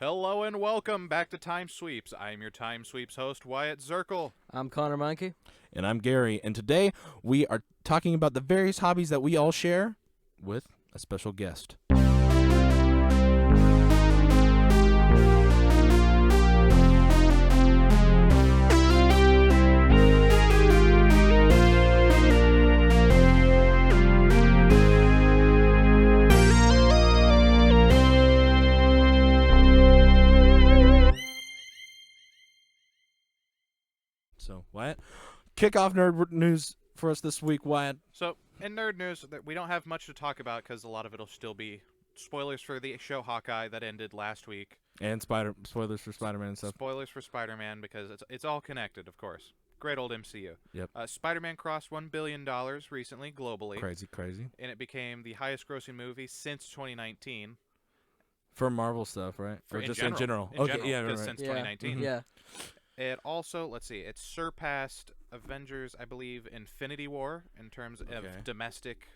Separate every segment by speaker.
Speaker 1: Hello and welcome back to Time Sweeps. I'm your Time Sweeps host, Wyatt Zirkle.
Speaker 2: I'm Connor Monkey.
Speaker 3: And I'm Gary. And today we are talking about the various hobbies that we all share with a special guest. So, Wyatt, kick off nerd news for us this week, Wyatt.
Speaker 1: So, in nerd news, we don't have much to talk about because a lot of it will still be spoilers for the show Hawkeye that ended last week.
Speaker 3: And spoilers for Spider-Man and stuff.
Speaker 1: Spoilers for Spider-Man because it's all connected, of course. Great old MCU.
Speaker 3: Yep.
Speaker 1: Spider-Man crossed $1 billion recently, globally.
Speaker 3: Crazy.
Speaker 1: And it became the highest grossing movie since 2019.
Speaker 3: For Marvel stuff, right? Or just in general?
Speaker 1: Since 2019.
Speaker 2: Mm-hmm. Yeah.
Speaker 1: It also, let's see, it surpassed Avengers, I believe, Infinity War in terms of domestic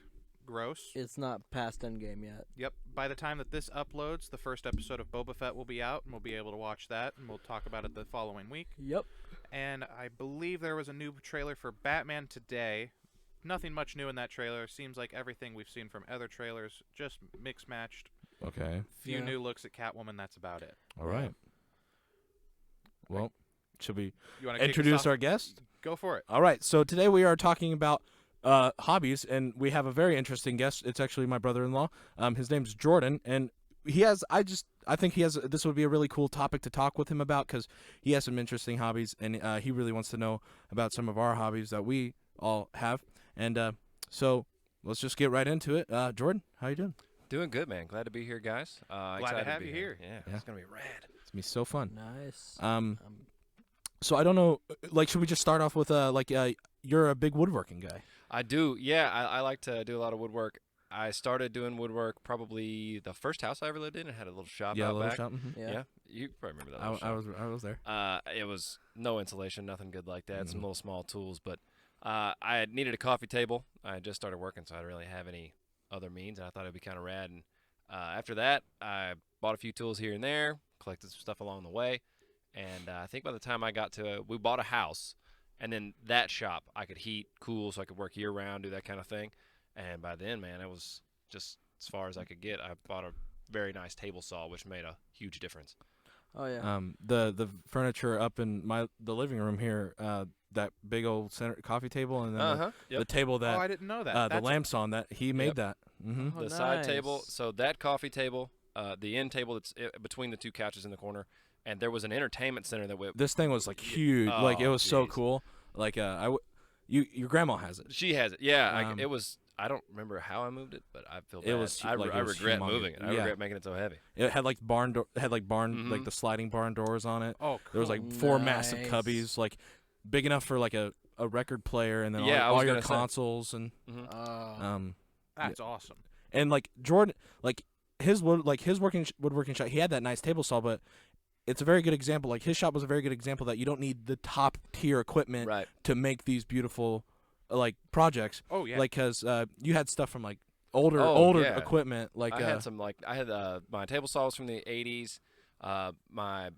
Speaker 1: gross.
Speaker 2: It's not past Endgame yet.
Speaker 1: Yep. By the time that this uploads, the first episode of Boba Fett will be out, and we'll be able to watch that, and we'll talk about it the following week.
Speaker 2: Yep.
Speaker 1: And I believe there was a new trailer for Batman today. Nothing much new in that trailer. Seems like everything we've seen from other trailers, just mix-matched.
Speaker 3: Okay.
Speaker 1: Few new looks at Catwoman, that's about it.
Speaker 3: All right. Well, should we
Speaker 1: You want to
Speaker 3: introduce our guest?
Speaker 1: Go for it.
Speaker 3: All right. So today we are talking about hobbies, and we have a very interesting guest. It's actually my brother-in-law. His name's Jordan, and he has. I think he has. This would be a really cool topic to talk with him about because he has some interesting hobbies, and he really wants to know about some of our hobbies that we all have. And so let's just get right into it. Jordan, how you doing?
Speaker 4: Doing good, man. Glad to be here, guys.
Speaker 1: Glad to have you here.
Speaker 4: Yeah, it's gonna be rad.
Speaker 3: It's gonna be so fun.
Speaker 2: Nice.
Speaker 3: So I don't know. Like, should we just start off with you're a big woodworking guy?
Speaker 4: I do. Yeah, I like to do a lot of woodwork. I started doing woodwork probably the first house I ever lived in. It had a little shop out back.
Speaker 3: Shop. Mm-hmm.
Speaker 4: Yeah, you probably remember that.
Speaker 3: I was there.
Speaker 4: It was no insulation, nothing good like that. Some little small tools, but I needed a coffee table. I had just started working, so I didn't really have any other means, and I thought it'd be kind of rad. And after that, I bought a few tools here and there, collected some stuff along the way, and I think by the time I got to, we bought a house, and then that shop I could heat, cool, so I could work year round, do that kind of thing. And by then, man, it was just as far as I could get. I bought a very nice table saw, which made a huge difference.
Speaker 2: Oh yeah.
Speaker 3: The furniture up in the living room here, that big old center coffee table, and then the table that
Speaker 1: I didn't know that.
Speaker 3: the lamps on that he made that. Mm-hmm.
Speaker 4: The side table, so that coffee table, the end table that's between the two couches in the corner, and there was an entertainment center that
Speaker 3: this thing was like huge, like it was so cool. Like your grandma has it.
Speaker 4: She has it. Yeah, it was. I don't remember how I moved it, but I feel bad. I regret moving it. I regret making it so heavy.
Speaker 3: It had like like the sliding barn doors on it.
Speaker 1: Oh, cool.
Speaker 3: There was like 4 massive cubbies, like big enough for like a record player, and then all your consoles and
Speaker 1: that's awesome.
Speaker 3: And like Jordan, like his woodworking shop, he had that nice table saw, but it's a very good example. Like his shop was a very good example that you don't need the top tier equipment to make these beautiful like projects.
Speaker 1: Oh yeah.
Speaker 3: Like because you had stuff from like older equipment. Like
Speaker 4: I had some my table saw was from the 80s. My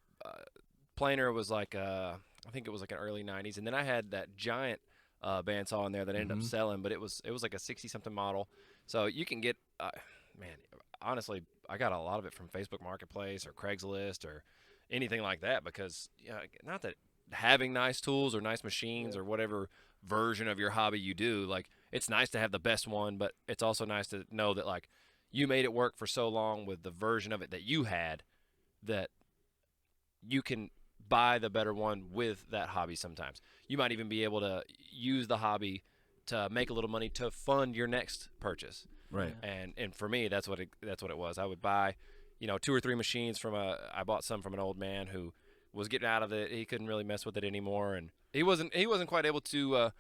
Speaker 4: planer was like I think it was like an early 90s, and then I had that giant bandsaw in there that ended up selling, but it was like a 60-something model. So you can get man, honestly, I got a lot of it from Facebook Marketplace or Craigslist or anything like that because not that having nice tools or nice machines or whatever version of your hobby you do, like it's nice to have the best one, but it's also nice to know that like you made it work for so long with the version of it that you had that you can buy the better one with that hobby. Sometimes you might even be able to use the hobby to make a little money to fund your next purchase.
Speaker 3: Right.
Speaker 4: And for me, that's what it was. I would buy, 2 or 3 machines I bought some from an old man who was getting out of it. He couldn't really mess with it anymore, and he wasn't quite able to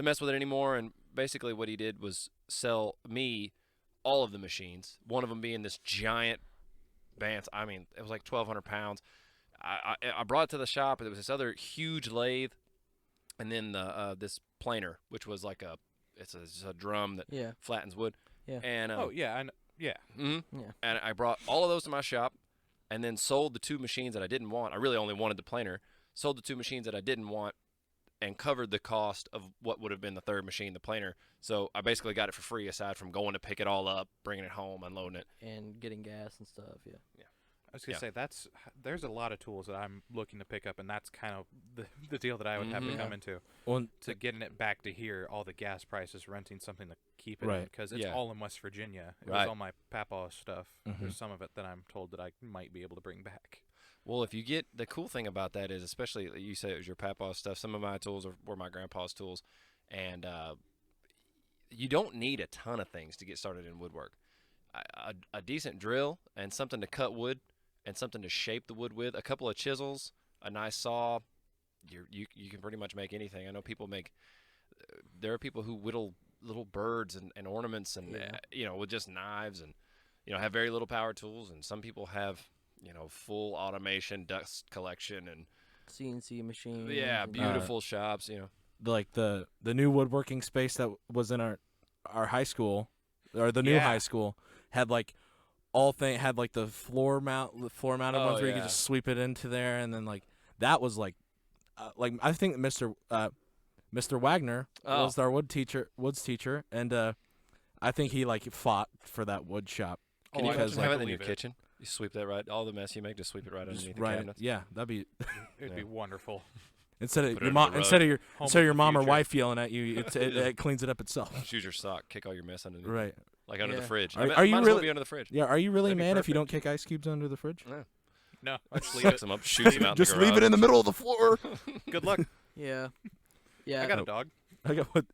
Speaker 4: mess with it anymore. And basically, what he did was sell me all of the machines. One of them being this giant bandsaw. I mean, it was like 1,200 pounds. I brought it to the shop. There was this other huge lathe, and then this planer, which was like it's a drum that flattens wood.
Speaker 2: Yeah.
Speaker 4: And
Speaker 1: yeah.
Speaker 4: Mm-hmm. Yeah. And I brought all of those to my shop. and then sold the 2 machines that I didn't want. I really only wanted the planer. Sold the 2 machines that I didn't want, and covered the cost of what would have been the 3rd machine, the planer. So I basically got it for free, aside from going to pick it all up, bringing it home, unloading it.
Speaker 2: And getting gas and stuff. Yeah.
Speaker 1: I was gonna say there's a lot of tools that I'm looking to pick up, and that's kind of the deal that I would have to come into.
Speaker 3: Well,
Speaker 1: to getting it back to here, all the gas prices, renting something to keep it
Speaker 3: Right.
Speaker 1: because it's
Speaker 4: Yeah.
Speaker 1: all in West Virginia. It
Speaker 4: Right.
Speaker 1: was all my papaw stuff.
Speaker 3: Mhm.
Speaker 1: There's some of it that I'm told that I might be able to bring back.
Speaker 4: Well, if you get the cool thing about that is, especially you say it was your papa's stuff. Some of my tools were my grandpa's tools, and you don't need a ton of things to get started in woodwork. A decent drill and something to cut wood and something to shape the wood with, a couple of chisels, a nice saw. You can pretty much make anything. I know people make. There are people who whittle little birds and ornaments and
Speaker 2: Yeah.
Speaker 4: with just knives and have very little power tools, and some people have full automation dust collection and
Speaker 2: CNC machines.
Speaker 4: yeah,
Speaker 2: and-
Speaker 4: beautiful shops.
Speaker 3: like the new woodworking space that was in our high school, or the new
Speaker 1: Yeah.
Speaker 3: high school, had like had like the floor mounted ones where you could
Speaker 4: yeah.
Speaker 3: just sweep it into there, and then like that was like I think Mr. Wagner was our woods teacher, and I think he like fought for that wood shop.
Speaker 4: Can you
Speaker 3: because,
Speaker 4: imagine
Speaker 3: like,
Speaker 4: having it in your
Speaker 1: believe it.
Speaker 4: kitchen? You sweep that right, all the mess you make, just sweep it right
Speaker 3: just
Speaker 4: underneath the
Speaker 3: right,
Speaker 4: cabinets.
Speaker 3: yeah, that'd be
Speaker 1: It'd be wonderful.
Speaker 3: instead of
Speaker 4: Put it
Speaker 3: your
Speaker 4: under
Speaker 3: mom
Speaker 4: the rug.
Speaker 1: Home
Speaker 3: instead of
Speaker 1: of
Speaker 3: your
Speaker 1: the
Speaker 3: mom or
Speaker 1: future.
Speaker 3: wife yelling at you, it cleans it up itself.
Speaker 4: Choose your sock, kick all your mess underneath,
Speaker 3: Right.
Speaker 4: like under the
Speaker 2: Yeah.
Speaker 4: fridge.
Speaker 3: Are
Speaker 4: Might
Speaker 3: you
Speaker 4: as well
Speaker 3: really-
Speaker 4: be under the fridge?
Speaker 3: Yeah, are you really
Speaker 1: That'd be
Speaker 3: man if you
Speaker 1: perfect.
Speaker 3: don't kick ice cubes under the fridge?
Speaker 1: No, I just leave
Speaker 4: Picks
Speaker 1: it.
Speaker 4: them up, shoots them out.
Speaker 3: Just
Speaker 4: in the
Speaker 3: leave it in the
Speaker 4: garage.
Speaker 3: middle of the floor.
Speaker 1: Good luck.
Speaker 2: Yeah. Yeah.
Speaker 1: I got a dog.
Speaker 3: I got what?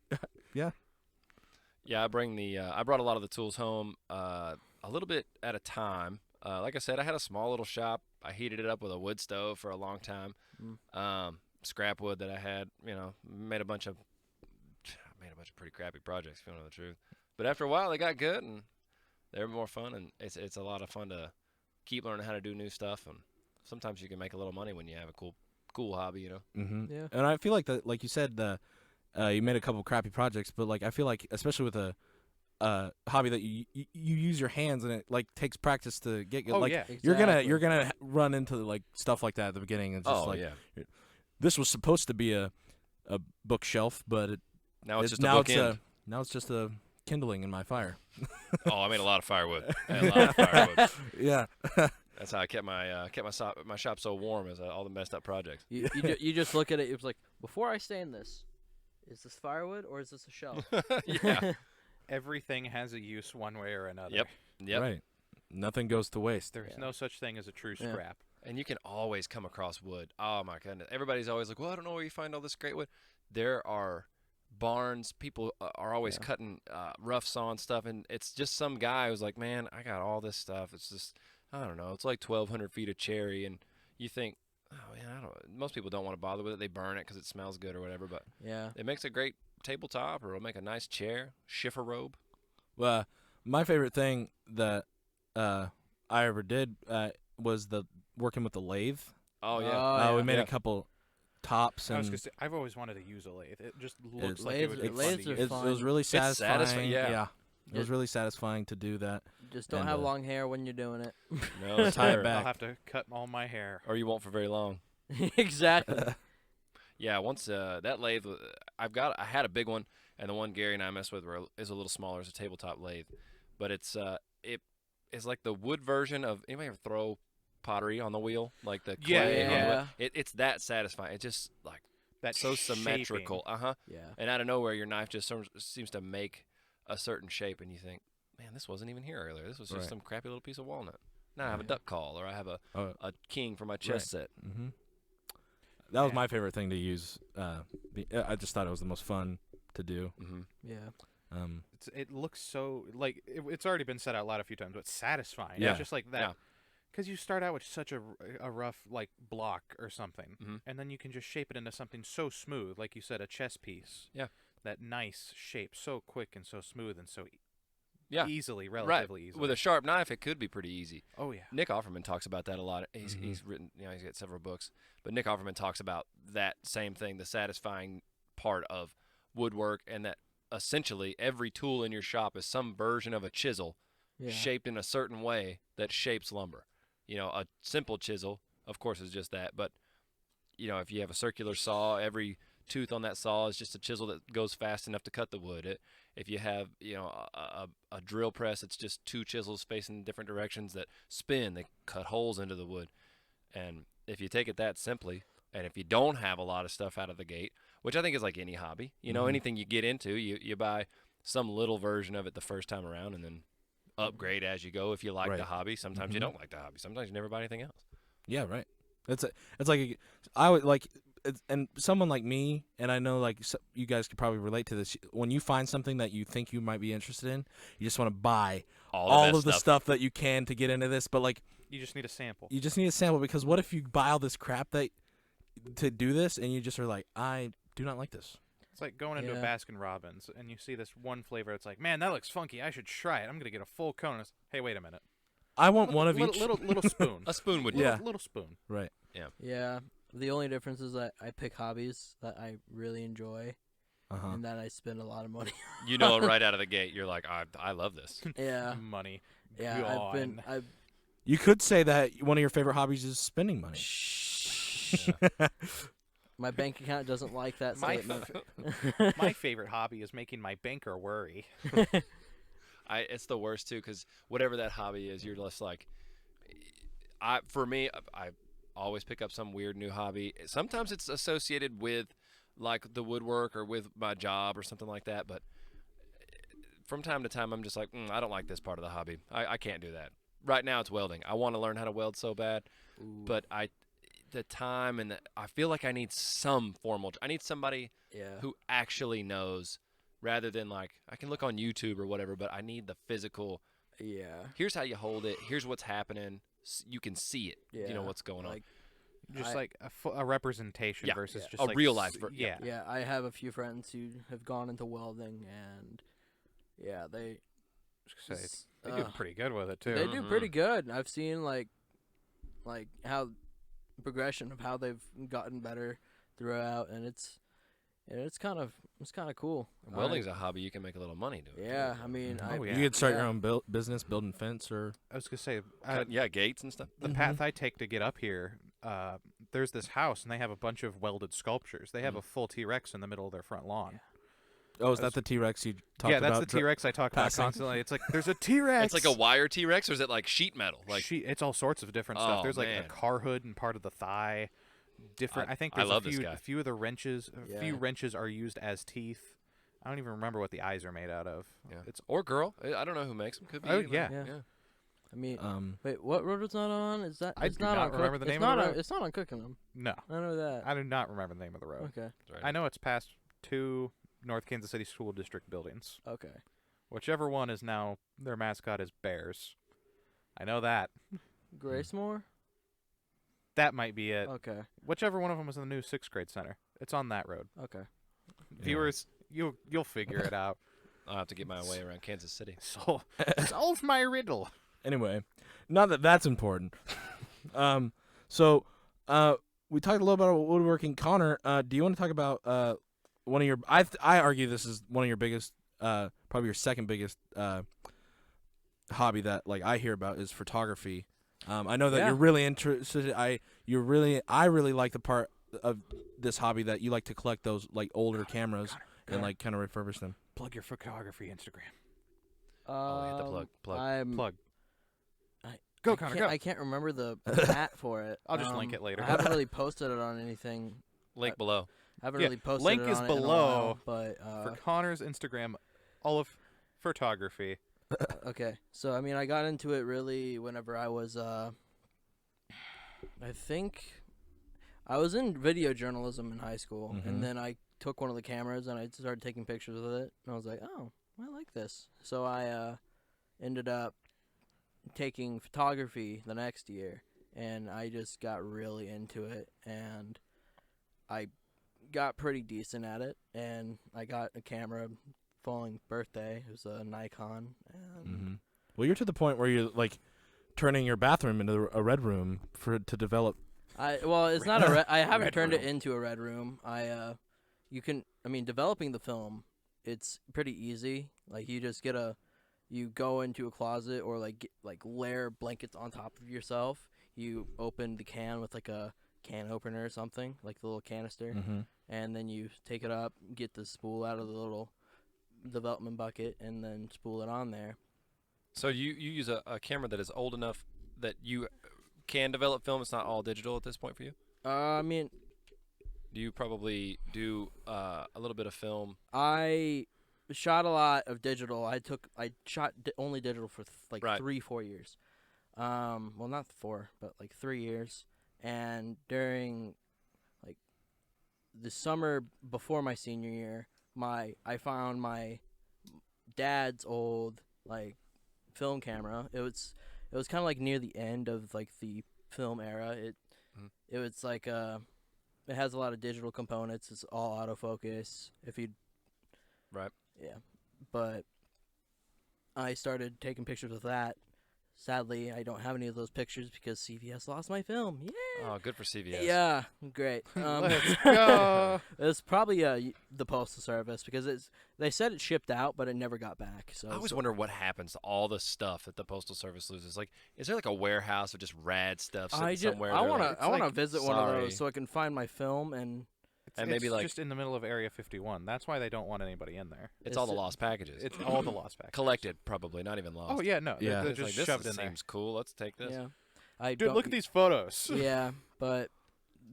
Speaker 4: Yeah, I bring I brought a lot of the tools home, a little bit at a time. Like I said, I had a small little shop. I heated it up with a wood stove for a long time. Scrap wood that I had, made a bunch of pretty crappy projects, if you want to know the truth. But after a while, they got good and they were more fun, and it's a lot of fun to keep learning how to do new stuff. And sometimes you can make a little money when you have a cool hobby,
Speaker 3: Mm-hmm.
Speaker 2: Yeah.
Speaker 3: And I feel like that, like you said, you made a couple crappy projects, but like I feel like, especially with a hobby that you use your hands and it like takes practice to get good.
Speaker 1: Oh,
Speaker 3: like
Speaker 1: yeah.
Speaker 3: you're
Speaker 2: Exactly.
Speaker 3: gonna run into like stuff like that at the beginning. And just
Speaker 4: Oh
Speaker 3: like
Speaker 4: yeah.
Speaker 3: this was supposed to be a bookshelf, but
Speaker 4: Now it's just a
Speaker 3: now
Speaker 4: bookend.
Speaker 3: now it's just a kindling in my fire.
Speaker 4: Oh, I made a lot of firewood. I had a lot of firewood.
Speaker 3: Yeah.
Speaker 4: That's how I kept my shop so warm, is all the messed up projects.
Speaker 2: You just look at it. It was like, before I stain this, is this firewood or is this a shelf?
Speaker 4: Yeah.
Speaker 1: Everything has a use one way or another.
Speaker 4: Yep.
Speaker 3: Right. Nothing goes to waste.
Speaker 1: There's
Speaker 2: Yeah.
Speaker 1: no such thing as a true
Speaker 2: Yeah.
Speaker 1: scrap.
Speaker 4: And you can always come across wood. Oh my goodness. Everybody's always like, well, I don't know where you find all this great wood. There are barns. People are always
Speaker 2: Yeah.
Speaker 4: cutting rough sawn stuff, and it's just some guy who's like, man, I got all this stuff. It's just, I don't know. It's like 1,200 feet of cherry, and you think, oh man, I don't. Most people don't want to bother with it. They burn it because it smells good or whatever. But
Speaker 2: Yeah.
Speaker 4: it makes a great tabletop, or it'll make a nice chair, schiffer robe.
Speaker 3: Well, my favorite thing that I ever did was working with the lathe.
Speaker 4: Oh yeah.
Speaker 2: Oh,
Speaker 3: We
Speaker 2: yeah.
Speaker 3: made
Speaker 4: Yeah.
Speaker 3: a couple tops,
Speaker 1: I was
Speaker 3: and
Speaker 1: gonna say, I've always wanted to use a lathe. It just looks
Speaker 3: It's-
Speaker 1: like it would be fun
Speaker 2: lathes
Speaker 1: to
Speaker 2: are
Speaker 1: use.
Speaker 2: fun.
Speaker 3: it was really satisfying.
Speaker 4: satisfying, yeah.
Speaker 3: It was really satisfying to do that.
Speaker 2: Just don't
Speaker 3: And,
Speaker 2: have long hair when you're doing it.
Speaker 4: No,
Speaker 3: Tie it
Speaker 4: sir.
Speaker 3: back.
Speaker 1: I'll have to cut all my hair.
Speaker 4: Or you won't for very long.
Speaker 2: Exactly.
Speaker 4: Yeah, once that lathe, I had a big one, and the one Gary and I mess with is a little smaller. It's a tabletop lathe, but it's like the wood version of, anybody ever throw pottery on the wheel, like the
Speaker 1: Yeah,
Speaker 4: clay on the
Speaker 2: yeah.
Speaker 4: wheel? It's that satisfying. It's just like
Speaker 1: That
Speaker 4: so
Speaker 1: shaping.
Speaker 4: symmetrical.
Speaker 2: Yeah.
Speaker 4: And out of nowhere, your knife just seems to make a certain shape, and you think, man, this wasn't even here earlier. This was just
Speaker 3: Right.
Speaker 4: some crappy little piece of walnut. Now I have a
Speaker 2: Yeah.
Speaker 4: duck call, or I have a king for my chess set.
Speaker 3: Mm-hmm. That was
Speaker 1: Yeah.
Speaker 3: my favorite thing to use. I just thought it was the most fun to do.
Speaker 4: Mm-hmm.
Speaker 2: Yeah.
Speaker 1: It looks so like it's already been said out loud a few times, but satisfying.
Speaker 3: Yeah.
Speaker 1: It's just like that.
Speaker 4: Yeah.
Speaker 1: Because you start out with such a rough like block or something,
Speaker 4: Mhm.
Speaker 1: and then you can just shape it into something so smooth, like you said, a chess piece.
Speaker 4: Yeah.
Speaker 1: That nice shape, so quick and so smooth and so
Speaker 4: Yeah.
Speaker 1: easily,
Speaker 4: Right.
Speaker 1: relatively easily.
Speaker 4: With a sharp knife, it could be pretty easy.
Speaker 1: Oh yeah.
Speaker 4: Nick Offerman talks about that a lot. He's
Speaker 3: Mhm.
Speaker 4: he's written, he's got several books, but Nick Offerman talks about that same thing, the satisfying part of woodwork, and that essentially every tool in your shop is some version of a chisel
Speaker 2: Yeah.
Speaker 4: shaped in a certain way that shapes lumber. A simple chisel, of course, is just that. But if you have a circular saw, every tooth on that saw is just a chisel that goes fast enough to cut the wood. If you have a drill press, it's just two chisels facing different directions that spin. They cut holes into the wood. And if you take it that simply, and if you don't have a lot of stuff out of the gate, which I think is like any hobby, anything you get into, you buy some little version of it the first time around, and then upgrade as you go. If you like the hobby, sometimes you don't like the hobby. Sometimes you never buy anything else.
Speaker 3: Yeah, right. It's like I would like, and someone like me, and I know like you guys could probably relate to this. When you find something that you think you might be interested in, you just want to buy all of the stuff that you can to get into this. But like,
Speaker 1: you just need a sample.
Speaker 3: You just need a sample, because what if you buy all this crap to do this, and you just are like, I do not like this.
Speaker 1: It's like going into a Baskin Robbins, and you see this one flavor. It's like, man, that looks funky. I should try it. I'm gonna get a full cone. It's, hey, wait a minute.
Speaker 3: I want one of each.
Speaker 1: Little spoon.
Speaker 4: A spoon would
Speaker 3: Yeah.
Speaker 1: Little spoon.
Speaker 3: Right.
Speaker 4: Yeah.
Speaker 2: Yeah. The only difference is that I pick hobbies that I really enjoy, and that I spend a lot of money.
Speaker 4: Right out of the gate, you're like, I love this.
Speaker 2: Yeah.
Speaker 1: Money.
Speaker 2: Yeah.
Speaker 1: Gone.
Speaker 3: You could say that one of your favorite hobbies is spending money.
Speaker 2: My bank account doesn't like that statement.
Speaker 1: My favorite hobby is making my banker worry.
Speaker 4: It's the worst too, because whatever that hobby is, you're just like, for me, I always pick up some weird new hobby. Sometimes it's associated with like the woodwork or with my job or something like that. But from time to time, I'm just like, I don't like this part of the hobby. I can't do that. Right now, it's welding. I want to learn how to weld so bad, but the time and I feel like I need some formal. I need somebody who actually knows, rather than like I can look on YouTube or whatever. But I need the physical.
Speaker 2: Yeah.
Speaker 4: Here's how you hold it. Here's what's happening. You can see it.
Speaker 2: Yeah.
Speaker 4: You know what's going on.
Speaker 1: Just like a representation versus just
Speaker 4: a
Speaker 1: like
Speaker 4: real life.
Speaker 1: Yeah.
Speaker 2: Yeah, I have a few friends who have gone into welding, and they
Speaker 1: do pretty good with it too.
Speaker 2: They do pretty good. I've seen like how progression of how they've gotten better throughout, and it's kind of cool.
Speaker 4: And welding's a hobby you can make a little money doing.
Speaker 2: Yeah, I mean,
Speaker 3: You could start your own business, building fence, or
Speaker 1: I was gonna say,
Speaker 4: gates and stuff.
Speaker 1: the path I take to get up here, there's this house, and they have a bunch of welded sculptures. They have a full T-Rex in the middle of their front lawn.
Speaker 3: oh, is that the T-Rex you talked about?
Speaker 1: Yeah, that's the T-Rex I talk about
Speaker 3: passing?
Speaker 1: constantly. It's like there's a T-Rex.
Speaker 4: It's like a wire T-Rex, or is it like sheet metal? Like
Speaker 1: It's all sorts of different stuff.
Speaker 4: Oh,
Speaker 1: There's like a
Speaker 4: man.
Speaker 1: car hood and part of the thigh. Different. I think
Speaker 4: I
Speaker 1: there's
Speaker 4: love
Speaker 1: a
Speaker 4: this
Speaker 1: few.
Speaker 4: guy.
Speaker 1: A few of the wrenches. A few
Speaker 2: Yeah.
Speaker 1: wrenches are used as teeth. I don't even remember what the eyes are made out of.
Speaker 4: Yeah.
Speaker 1: It's
Speaker 4: Or girl. I don't know who makes them. Could be.
Speaker 1: Oh,
Speaker 4: either.
Speaker 1: yeah.
Speaker 2: Yeah. I mean, wait, what road it's not on? Is that?
Speaker 1: I
Speaker 2: It's
Speaker 1: do
Speaker 2: not
Speaker 1: not
Speaker 2: on
Speaker 1: remember the
Speaker 2: it's
Speaker 1: name
Speaker 2: not
Speaker 1: of the
Speaker 2: on,
Speaker 1: road.
Speaker 2: It's not on Cookingham.
Speaker 1: no.
Speaker 2: I know that.
Speaker 1: I do not remember the name of the road.
Speaker 2: Okay.
Speaker 4: That's right.
Speaker 1: I know it's past 2 North Kansas City School District buildings.
Speaker 2: Okay.
Speaker 1: Whichever one is now their mascot is Bears. I know that.
Speaker 2: Gracemore.
Speaker 1: That might be it.
Speaker 2: Okay.
Speaker 1: Whichever one of them is in the new 6th grade center. It's on that road.
Speaker 2: Okay.
Speaker 1: Viewers, you'll figure it out.
Speaker 4: I'll have to get my way around Kansas City.
Speaker 1: Solve my riddle.
Speaker 3: Anyway, not that that's important. So we talked a little about woodworking. Connor, do you want to talk about one of your? I argue this is one of your biggest, probably your second biggest hobby that like I hear about is photography. I know that you're really interested. I really like the part of this hobby that you like to collect those like older cameras and like kind of refurbish them.
Speaker 1: Plug your photography Instagram.
Speaker 4: Hit the plug.
Speaker 1: Plug.
Speaker 2: Go,
Speaker 1: Go, Connor, go.
Speaker 2: I can't remember the hat for it.
Speaker 1: I'll just link it later.
Speaker 2: I haven't really posted it on anything.
Speaker 4: Link below.
Speaker 2: I haven't
Speaker 1: Yeah,
Speaker 2: really posted
Speaker 1: link
Speaker 2: it
Speaker 1: is
Speaker 2: on it in a
Speaker 1: below
Speaker 2: while,
Speaker 1: For
Speaker 2: but
Speaker 1: Connor's Instagram, all of photography.
Speaker 2: okay. So I mean, I got into it really whenever I was I think I was in video journalism in high school,
Speaker 3: Mhm.
Speaker 2: and then I took one of the cameras and I started taking pictures with it, and I was like, oh, I like this. So I ended up taking photography the next year, and I just got really into it, and I got pretty decent at it, and I got a camera following birthday. It was a Nikon, and
Speaker 3: Well, you're to the point where you're like turning your bathroom into a red room to develop.
Speaker 2: it's not a red. I haven't
Speaker 1: Red
Speaker 2: turned it
Speaker 1: room.
Speaker 2: into a red room. Developing the film, it's pretty easy. Like you go into a closet or layer blankets on top of yourself, you open the can with like a can opener or something, like the little canister,
Speaker 3: Mm-hmm.
Speaker 2: and then you take it up, get the spool out of the little development bucket, and then spool it on there.
Speaker 4: So you use a camera that is old enough that you can develop film. It's not all digital at this point for you.
Speaker 2: I mean,
Speaker 4: Do you probably do a little bit of film?
Speaker 2: I shot a lot of digital. I shot only digital for like
Speaker 4: Right.
Speaker 2: 3-4 years. Well, not 4, but like 3 years. And during like the summer before my senior year, I found my dad's old like film camera. It was kind of like near the end of like the film era. It was like it has a lot of digital components. It's all autofocus. If you
Speaker 4: Right.
Speaker 2: Yeah, but I started taking pictures with that. Sadly, I don't have any of those pictures because CVS lost my film. Yeah.
Speaker 4: Oh, good for CVS.
Speaker 2: Yeah, great.
Speaker 1: Let's go.
Speaker 2: It's probably the postal service because they said it shipped out, but it never got back. So
Speaker 4: I always wonder what happens to all the stuff that the postal service loses. Like, is there like a warehouse of just rad stuff sitting somewhere?
Speaker 2: I
Speaker 4: They're
Speaker 2: want
Speaker 4: like,
Speaker 2: to visit one of
Speaker 4: sorry.
Speaker 2: those so I can find my film and
Speaker 4: And maybe,
Speaker 1: it's
Speaker 4: like-
Speaker 1: just in the middle of Area 51. That's why they don't want anybody in there.
Speaker 4: It's all the
Speaker 2: Is it-
Speaker 4: lost packages.
Speaker 1: It's all the lost packages.
Speaker 4: Collected, probably, not even lost.
Speaker 1: Oh yeah, no.
Speaker 3: Yeah.
Speaker 1: They're
Speaker 4: It's
Speaker 1: just
Speaker 4: like, this
Speaker 1: shoved in there.
Speaker 4: seems cool. Let's take this.
Speaker 2: yeah. I
Speaker 1: Dude,
Speaker 2: don't,
Speaker 1: look at these photos.
Speaker 2: Yeah, but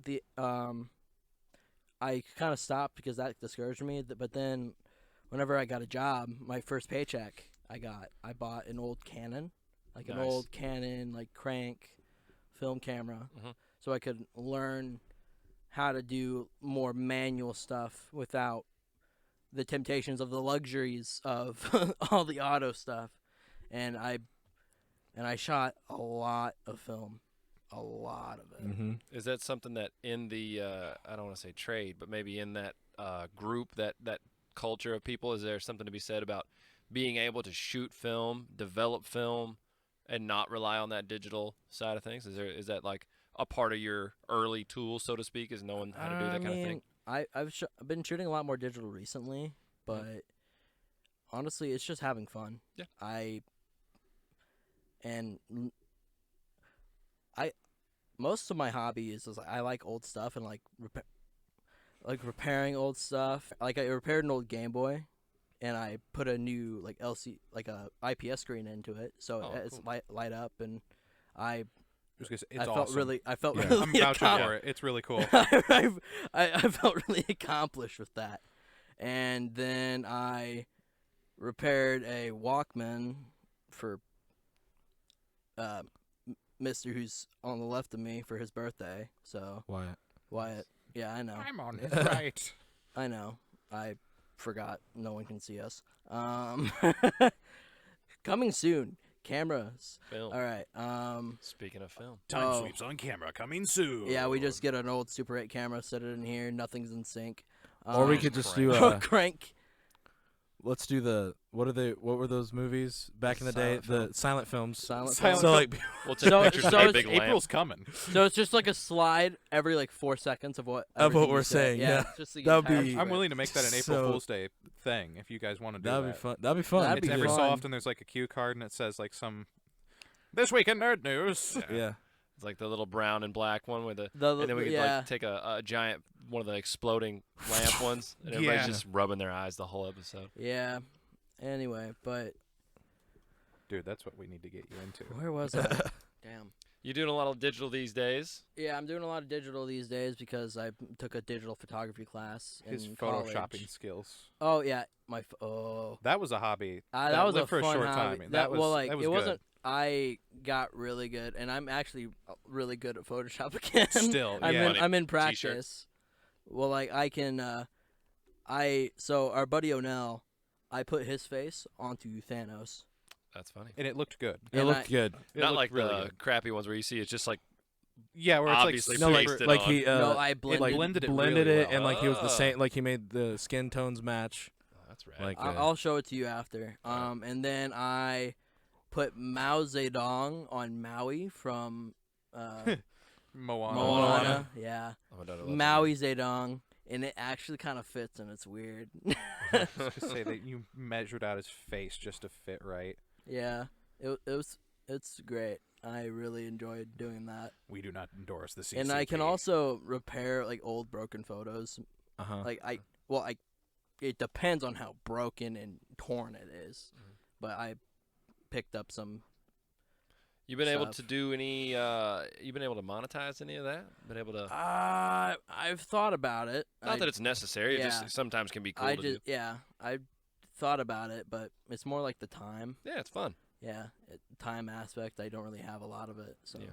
Speaker 2: the I kind of stopped because that discouraged me. But then, whenever I got a job, my first paycheck, I bought an old Canon, like an
Speaker 4: Nice.
Speaker 2: old Canon like crank film camera,
Speaker 4: Mhm.
Speaker 2: so I could learn how to do more manual stuff without the temptations of the luxuries of all the auto stuff, and I shot a lot of film. A lot of it.
Speaker 3: Mm-hmm.
Speaker 4: Is that something that in the, I don't want to say trade, but maybe in that group, that culture of people, is there something to be said about being able to shoot film, develop film, and not rely on that digital side of things? Is that like a part of your early tools, so to speak, is knowing how to do that kind of thing?
Speaker 2: I've been shooting a lot more digital recently, but honestly, it's just having fun.
Speaker 4: Yeah.
Speaker 2: Most of my hobby is like, I like old stuff and like repairing old stuff. Like I repaired an old Game Boy, and I put a new like like a IPS screen into it, so
Speaker 4: Oh,
Speaker 2: it's
Speaker 4: cool.
Speaker 2: light up, and I
Speaker 1: It's
Speaker 2: I felt
Speaker 1: awesome.
Speaker 2: really
Speaker 3: Yeah.
Speaker 2: really
Speaker 1: I'm vouching
Speaker 2: accom-
Speaker 1: for it. It's really cool.
Speaker 2: I felt really accomplished with that. And then I repaired a Walkman for Mr. who's on the left of me for his birthday. So Wyatt. Yeah, I know.
Speaker 1: I'm on his right.
Speaker 2: I know. I forgot. No one can see us. Coming soon. Cameras.
Speaker 4: Film.
Speaker 2: All right.
Speaker 4: Speaking of film.
Speaker 1: Time
Speaker 2: Oh.
Speaker 1: sweeps on camera coming soon.
Speaker 2: Yeah, we just get an old Super 8 camera, set it in here. Nothing's in sync.
Speaker 3: Or we
Speaker 2: Um,
Speaker 3: could just do
Speaker 2: crank.
Speaker 3: let's do the what were those movies back in the day?
Speaker 4: Silent film.
Speaker 3: The silent films.
Speaker 2: Silent
Speaker 1: Silent
Speaker 3: So
Speaker 2: film.
Speaker 3: like
Speaker 4: We'll take
Speaker 2: So-
Speaker 4: pictures
Speaker 2: so
Speaker 4: of a
Speaker 2: it's
Speaker 4: big lamp.
Speaker 1: April's coming.
Speaker 2: So it's just like a slide every like 4 seconds of what
Speaker 3: Of what
Speaker 2: everything
Speaker 3: we're
Speaker 2: you say.
Speaker 3: saying, yeah.
Speaker 2: Just so you
Speaker 3: That'd
Speaker 2: have
Speaker 3: be-
Speaker 2: to
Speaker 1: I'm
Speaker 2: it.
Speaker 1: willing to make that an April
Speaker 3: So-
Speaker 1: Fool's Day thing if you guys want to do
Speaker 3: that'd
Speaker 1: that.
Speaker 3: be fun. That'd be fun.
Speaker 2: That'd
Speaker 1: It's
Speaker 2: be
Speaker 1: every so
Speaker 2: fun.
Speaker 1: often there's like a cue card and it says like some this week in nerd news.
Speaker 3: Yeah.
Speaker 4: It's like the little brown and black one with the,
Speaker 2: The-
Speaker 4: and then we could
Speaker 2: yeah.
Speaker 4: like take a giant one of the exploding lamp ones, and everybody's
Speaker 1: Yeah.
Speaker 4: just rubbing their eyes the whole episode.
Speaker 2: Yeah. Anyway, but
Speaker 1: Dude, that's what we need to get you into.
Speaker 2: where was I? Damn.
Speaker 4: You doing a lot of digital these days?
Speaker 2: Yeah, I'm doing a lot of digital these days because I took a digital photography class
Speaker 1: His
Speaker 2: in
Speaker 1: photoshopping
Speaker 2: college.
Speaker 1: skills.
Speaker 2: Oh yeah,
Speaker 1: That was a hobby.
Speaker 2: that was a
Speaker 1: lived for
Speaker 2: fun
Speaker 1: a short
Speaker 2: hobby.
Speaker 1: time.
Speaker 2: That,
Speaker 1: was
Speaker 2: well, like
Speaker 1: that was
Speaker 2: it
Speaker 1: good.
Speaker 2: wasn't. I got really good, and I'm actually really good at Photoshop again.
Speaker 1: Still,
Speaker 2: I'm
Speaker 1: yeah.
Speaker 2: in
Speaker 4: T-shirt.
Speaker 2: practice. Well, like I can. So our buddy O'Neill, I put his face onto Thanos.
Speaker 4: That's funny.
Speaker 1: And it looked good.
Speaker 3: It
Speaker 2: And
Speaker 3: looked good.
Speaker 1: It
Speaker 4: Not
Speaker 1: looked
Speaker 4: like
Speaker 1: really
Speaker 4: the
Speaker 1: good.
Speaker 4: crappy ones where you see it's just like
Speaker 1: Yeah, where
Speaker 4: obviously
Speaker 1: it's
Speaker 3: No,
Speaker 1: like
Speaker 3: like
Speaker 4: pasted
Speaker 3: like
Speaker 4: on.
Speaker 3: he
Speaker 2: No, I blended.
Speaker 3: like
Speaker 1: blended it
Speaker 3: blended
Speaker 1: really
Speaker 3: it
Speaker 1: well.
Speaker 3: and like he was the
Speaker 4: Oh.
Speaker 3: same. Like he made the skin tones match.
Speaker 4: oh, that's rad.
Speaker 3: Like
Speaker 2: I'll show it to you after.
Speaker 4: Alright.
Speaker 2: And then I put Mao Zedong on Maui from
Speaker 1: Moana.
Speaker 2: Moana. Yeah,
Speaker 4: Oh, my daughter loves
Speaker 2: Maui Zedong, and it actually kind of fits, and it's weird.
Speaker 1: Just to say that you measured out his face just to fit right.
Speaker 2: Yeah, it's great. I really enjoyed doing that.
Speaker 1: We do not endorse the CCP.
Speaker 2: And I can also repair like old broken photos. Like it depends on how broken and torn it is. But I picked up some.
Speaker 4: You been able
Speaker 2: stuff.
Speaker 4: to do any? You been able to monetize any of that? Been able to?
Speaker 2: I've thought about it.
Speaker 4: Not that it's necessary. It
Speaker 2: yeah.
Speaker 4: just sometimes can be cool to do.
Speaker 2: I thought about it, but it's more like the time.
Speaker 4: Yeah, it's fun.
Speaker 2: Yeah, time aspect. I don't really have a lot of it. So.
Speaker 4: Yeah.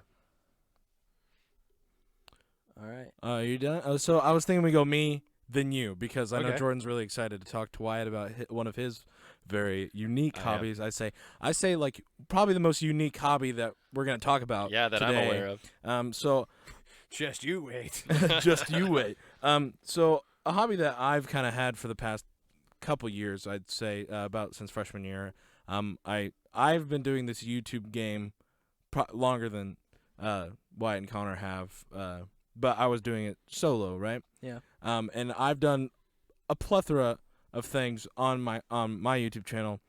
Speaker 2: All right.
Speaker 3: Are you done? So I was thinking we go me, then you, because I know
Speaker 1: Okay.
Speaker 3: Jordan's really excited to talk to Wyatt about one of his very unique
Speaker 4: I am.
Speaker 3: hobbies. I say like probably the most unique hobby that we're gonna talk about.
Speaker 4: Yeah, that
Speaker 3: today.
Speaker 4: I'm aware of.
Speaker 3: So
Speaker 1: Just you wait.
Speaker 3: just you wait. So a hobby that I've kind of had for the past couple years, I'd say about since freshman year. I've been doing this YouTube game longer than Wyatt and Connor have. But I was doing it solo, right?
Speaker 2: Yeah.
Speaker 3: And I've done a plethora of things on my YouTube channel.